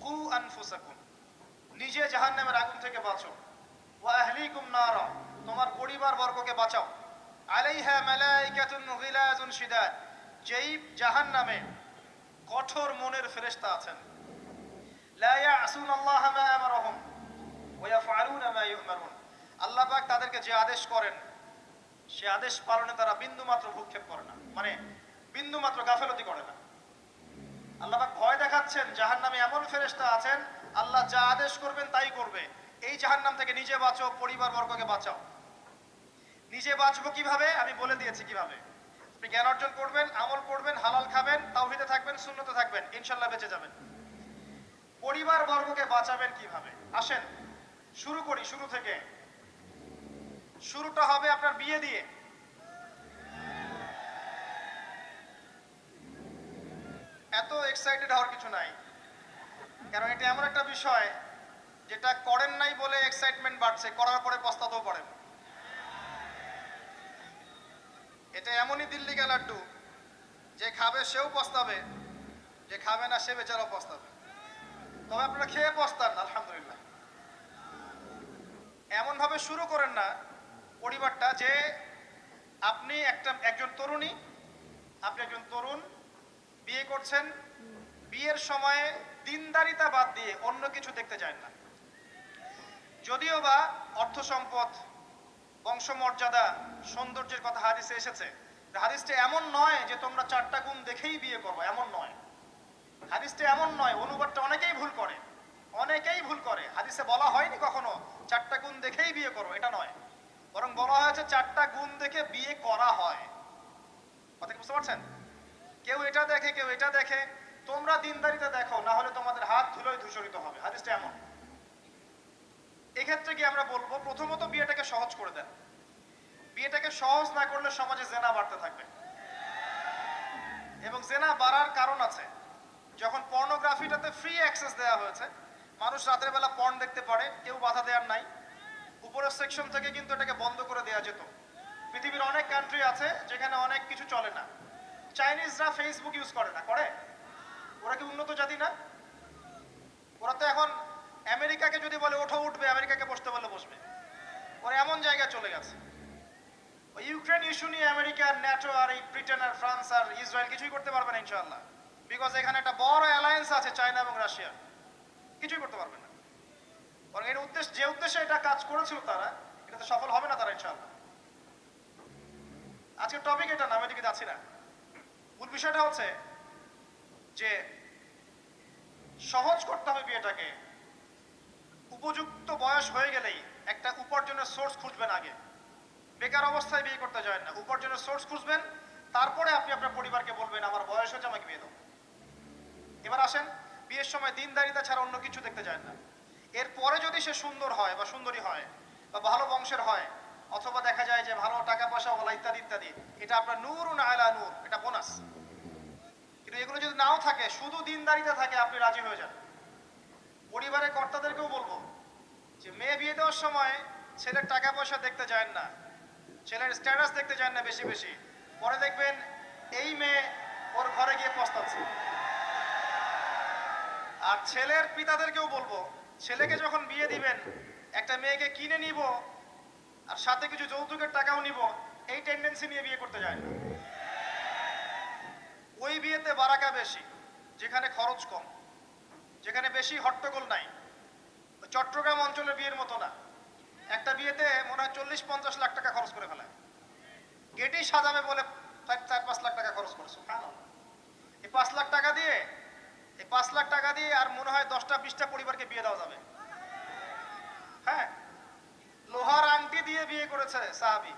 কু আনফুসাকুম, নিজে জাহান্নামের আগুন থেকে বাঁচো, ওয়া আহলিকুম নারা, তোমার পরিবার বর্গকে বাঁচাও, আলাইহা মালাইকাতুন গিলাজুন শিদাদ, যেই জাহান্নামে কঠোর মনের ফেরেশতা আছেন, লা ইয়াসুনাল্লাহা মা আমারহুম ওয়া ইয়াফআলুনা মা ইউমারুন, আল্লাহ পাক তাদেরকে যে আদেশ করেন সে আদেশ পালনে তারা বিন্দু মাত্র ভ্রুক্ষেপ করে না, মানে বিন্দু মাত্র গাফেলতি করে না। আল্লাহ পাক ভয় দেখাচ্ছেন জাহান্নামে এমন ফেরেশতা আছেন, আল্লাহ যা আদেশ করবেন তাই করবে। এই জাহান্নাম থেকে নিজে বাঁচো, পরিবার বর্গকে বাঁচাও। নিজে বাঁচবো কিভাবে? আমি বলে দিয়েছি কিভাবে। আপনি জ্ঞান অর্জন করবেন, আমল করবেন, হালাল খাবেন, তাওহীদে থাকবেন, সুন্নতে থাকবেন, ইনশাআল্লাহ বেঁচে যাবেন। পরিবার বর্গকে বাঁচাবেন কিভাবে? আসেন শুরু করি, শুরু থেকে। শুরুটা হবে আপনার বিয়ে দিয়ে। এত এক্সাইটেড হওয়ার কিছু নাই, কারণ এটা এমন একটা বিষয় যেটা করেন নাই বলে এক্সাইটমেন্ট বাড়ছে, করার পরে পস্তাতেও পারেন। এটা এমনই দিল্লি কা লাড্ডু, যে খাবে সেও পস্তাবে, যে খাবে না সে বেচারাও পস্তাবে। তবে আপনারা খেয়ে পস্তান, আলহামদুলিল্লাহ। এমন ভাবে শুরু করেন না পরিবারটা যে আপনি একজন তরুণী, আপনি একজন তরুণ, বিয়ে করছেন, বিয়ের সময়ে দিনদারিতা বাদ দিয়ে অন্য কিছু দেখতে চান না। যদিও বা অর্থ সম্পদ, বংশমর্যাদা, সৌন্দর্যের কথা হাদিসে এসেছে, হাদিসটা এমন নয় যে তোমরা 4টা গুণ দেখেই বিয়ে করবে, এমন নয়। হাদিসটা এমন নয়, অনুবাদটা অনেকেই ভুল করে, অনেকেই ভুল করে। হাদিসে বলা হয়নি কখনো 4টা গুণ দেখেই বিয়ে করো, এটা নয়। বরং বলা হয়েছে 4টা গুণ দেখে বিয়ে করা হয়। কথা কি বুঝতে পারছেন? কেউ এটা দেখে, কেউ এটা দেখে। তোমরা দিনদারিতে দেখো, না হলে তোমাদের হাত ধুলোয় ধূসরিত হবে। হাদিসটা এমন। এক্ষেত্রে কি আমরা বলবো, প্রথমত বিয়েটাকে সহজ করে দেন। বিয়েটাকে সহজ না করলে সমাজে জেনা বাড়তে থাকবে, এবং জেনা বাড়ার কারণ আছে। যখন পর্নোগ্রাফিটাতে ফ্রি অ্যাক্সেস দেওয়া হয়েছে, মানুষ রাতের বেলা পর্ন দেখতে পারে, কেউ বাধা দেওয়ার নাই। উপরের সেকশন থেকে কিন্তু এটাকে বন্ধ করে দেওয়া যেত। পৃথিবীর অনেক কান্ট্রি আছে যেখানে অনেক কিছু চলে না। চাইনিজরা ফেসবুক ইউজ করে না, করে? ওরা কি উন্নত জাতি না? ওরা তো এখন আমেরিকাকে যদি বলে ওঠো উঠবে, আমেরিকাকে বসতে বলে বসবে। ওরা এমন জায়গায় চলে গেছে। ওই ইউক্রেন ইস্যু নিয়ে আমেরিকা আর ন্যাটো আর এই ব্রিটেন আর ফ্রান্স আর ইসরায়েল কিছুই করতে পারবে না ইনশাআল্লাহ, বিকজ এখানে একটা বড় অ্যালায়েন্স আছে চায়না এবং রাশিয়া। কিছুই করতে পারবে না। বরং এর উদ্দেশ্য, যে উদ্দেশ্যে এটা কাজ করেছিল তারা, এটাতে সফল হবে না তারা ইনশাআল্লাহ। আজকের টপিক এটা না, আমি এদিকে যাচ্ছি না। মূল বিষয়টা হচ্ছে যে সহজ করতে হবে বিয়েটাকে। উপযুক্ত বয়স হয়ে গেলেই একটা উপার্জনের সোর্স খুঁজবেন আগে। বেকার অবস্থায় বিয়ে করতে যায় না, উপার্জনের সোর্স খুঁজবেন, তারপরে আপনি আপনার পরিবারকে বলবেন আমার বয়স হয়েছে, আমাকে বিয়ে দাও। এবার আসেন, বিয়ের সময় দিনদারিতা ছাড়া অন্য কিছু দেখতে যায় না। এরপরে যদি সে সুন্দর হয় বা সুন্দরী হয় বা ভালো বংশের হয়, অথবা দেখা যায় যে ভালো টাকা পয়সা ওলা ইত্যাদি ইত্যাদি, এটা আপনার নূরুন আলা নূর, এটা বোনাস। কিন্তু এগুলো যদি নাও থাকে, শুধু দিনদারিতা থাকে, আপনি রাজি হয়ে যান। পরিবারের কর্তাদেরকেও বলবো যে মেয়ে বিয়ে দেওয়ার সময় ছেলের টাকা পয়সা দেখতে যায় না, ছেলের স্ট্যাটাস দেখতে যায় না বেশি বেশি। পরে দেখবেন এই মেয়ে ওর ঘরে গিয়ে পস্তাচ্ছে। আর ছেলের পিতাদেরকেও বলবো, ছেলেকে যখন বিয়ে দিবেন, একটা মেয়েকে কিনে নিব আর সাথে কিছু যৌতুকের টাকাও নিব, এই টেন্ডেন্সি নিয়ে বিয়ে করতে যায় না। ওই বিয়েতে বারাকা বেশি, যেখানে খরচ কম, যেখানে বেশি হট্টগোল নাই। চট্টগ্রাম অঞ্চলের বিয়ের মতো না। একটা বিয়েতে মনে হয় 40-50 লাখ টাকা খরচ করে ফেলায়। গেটেই সাজাবে বলে 4-5 লাখ টাকা খরচ করেছে। এই 5 লাখ টাকা দিয়ে, এই 5 লাখ টাকা দিয়ে আর মনে হয় 10টা-20টা পরিবারকে বিয়ে দেওয়া যাবে। হ্যাঁ, লোহার আংটি দিয়ে বিয়ে করেছে সাহাবী।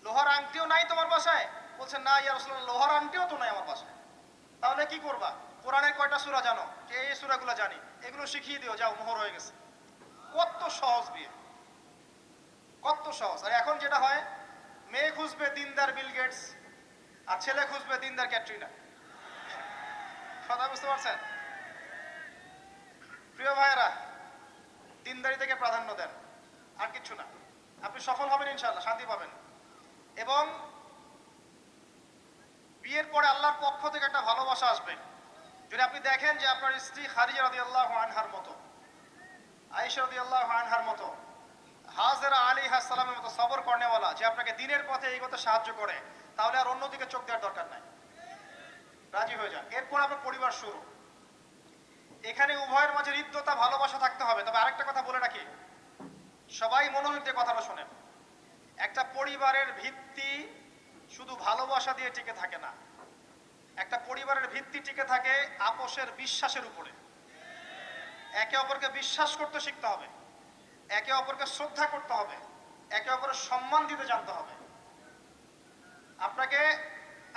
লোহার আংটিও নাই তোমার বাসায়? বলছে না ইয়া রাসূলুল্লাহ, লোহার আংটিও তো নাই আমার বাসায়। তাহলে কি করবা? কোরআনের কয়টা সূরা জানো? এই সূরাগুলো জানি, এগুলো শিখিয়ে দিও, যাও, মোহর হয়ে গেছে। কত সহজ বিয়ে, কত সহজ। আর এখন যেটা হয়, মেয়ে খুঁজবে দিনদার বিল গেটস, আর ছেলে খুঁজবে দিনদার ক্যাটরিনা। কথা বুঝতে পারছেন? প্রিয় ভাইয়েরা, দিনদারি থেকে প্রাধান্য দেন, আর কিছু না। আপনি সফল হবেন ইনশাআল্লাহ, শান্তি পাবেন। এবং বিয়ের পরে আল্লাহর পক্ষ থেকে একটা ভালোবাসা আসবে। যদি আপনি দেখেন যে আপনার স্ত্রী খাদিজা রাদিয়াল্লাহু আনহার মতো, আয়েশা রাদিয়াল্লাহু আনহার মতো, হাজেরা আলাইহিস সালামের মতো সবর করেনেওয়ালা, যে আপনাকে দিনের পথে এগোতে সাহায্য করে, তাহলে আর অন্যদিকে চোখ দেওয়ার দরকার নাই। রাজি হয়ে যান। এরপর আপনার পরিবার শুরু। এখানে উভয়ের মাঝে হৃদ্যতা, ভালোবাসা থাকতে হবে। তবে আরেকটা কথা বলে রাখি, সবাই মনোযোগ দিয়ে কথাটা শোনেন। একটা পরিবারের ভিত্তি শুধু ভালোবাসা দিয়ে টিকে থাকে না। একটা পরিবারের ভিত্তি টিকে থাকে আপোষের বিশ্বাসের উপরে। একে অপরকে বিশ্বাস করতে শিখতে হবে, একে অপরকে শ্রদ্ধা করতে হবে, একে অপরের সম্মান দিতে জানতে হবে। আপনাকে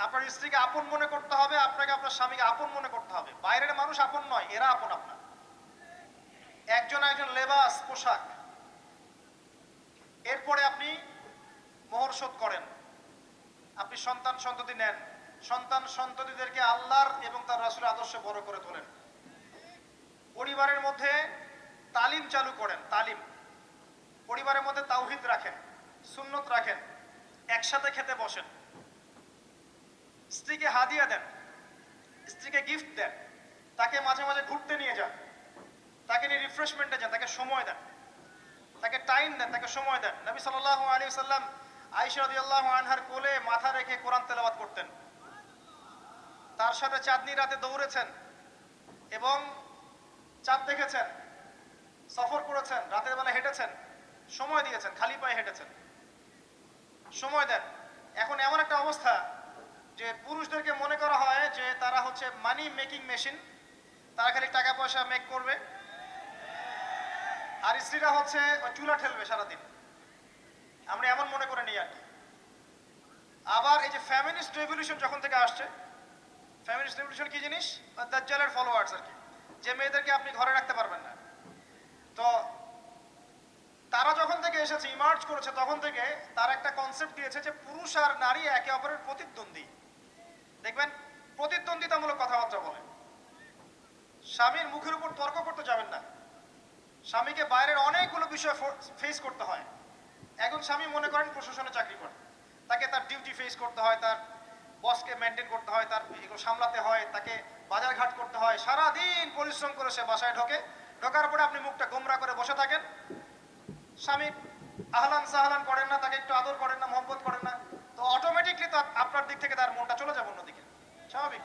আপনার স্ত্রীকে আপন মনে করতে হবে, আপনাকে আপনার স্বামীকে আপন মনে করতে হবে। বাইরের মানুষ আপন নয়, এরা আপন আপনার। একজন একজন লেবাস, পোশাক। এরপরে আপনি মোহর শোধ করেন, আপনি সন্তান সন্ততি নেন, সন্তান সন্ততিদেরকে আল্লাহর এবং তার রাসূলের আদর্শে বড় করে তোলেন। পরিবারের মধ্যে তালিম চালু করেন, তালিম। পরিবারের মধ্যে তাওহীদ রাখেন, সুন্নত রাখেন, একসাথে খেতে বসেন। স্ত্রীকে হাদিয়া দেন, স্ত্রীকে গিফট দেন, তাকে মাঝে মাঝে ঘুরতে নিয়ে যান, তাকে নিয়ে রিফ্রেশমেন্টে যান, তাকে সময় দেন, তাকে টাইম দেন, তাকে সময় দেন। নবী সাল্লাল্লাহু আলাইহি ওয়াসাল্লাম আয়েশা রাদিয়াল্লাহু আনহার কোলে মাথা রেখে কোরআন তেলাওয়াত করতেন। তার সাথে চাঁদনি রাতে দৌড়েছেন এবং চাঁদ দেখেছেন, সফর করেছেন, রাতের বেলা হেঁটেছেন, সময় দিয়েছেন, খালি পায়ে হেঁটেছেন। সময় দেন। এখন এমন একটা অবস্থা যে পুরুষদেরকে মনে করা হয় যে তারা হচ্ছে মানি মেকিং মেশিন, তারা খালি টাকা পয়সা মেক করবে, আর স্ত্রীরা হচ্ছে চুলা ঠেলবে সারাদিন। আমরা এমন মনে করে নিই আর কি। আবার এই যে ফ্যামিনিস্ট রেভলিউশন যখন থেকে আসছে, ফ্যামিনিস্ট রেভলিউশন কি জিনিস? দাজ্জালের ফলোয়ার্স আর কি, যে মেয়েদেরকে আপনি ঘরে রাখতে পারবেন না। তো তারা যখন থেকে এসেছে, ইমার্জ করেছে, তখন থেকে তার একটা কনসেপ্ট দিয়েছে যে পুরুষ আর নারী একে অপরের প্রতিদ্বন্দ্বী। দেখবেন প্রতিদ্বন্দ্বিতামূলক কথাবার্তা বলে। স্বামীর মুখের উপর তর্ক করতে যাবেন না। স্বামীকে বাইরের অনেকগুলো বিষয় ফেস করতে হয়। একজন স্বামী মনে করেন প্রশাসনে চাকরি করে, তাকে তার ডিউটি ফেস করতে হয়, তার বসকে মেনটেন করতে হয়, তার এগুলো সামলাতে হয়, তাকে বাজার ঘাট করতে হয়, সারাদিন পরিশ্রম করে সে বাসায় ঢোকে। ঢোকার পরে আপনি মুখটা গোমরা করে বসে থাকেন, স্বামী আহলান সাহলান করেন না, তাকে একটু আদর করেন না, মহব্বত করেন না, তো অটোমেটিকলি তো আপনার দিক থেকে তার মনটা চলে যাবে অন্যদিকে, স্বাভাবিক।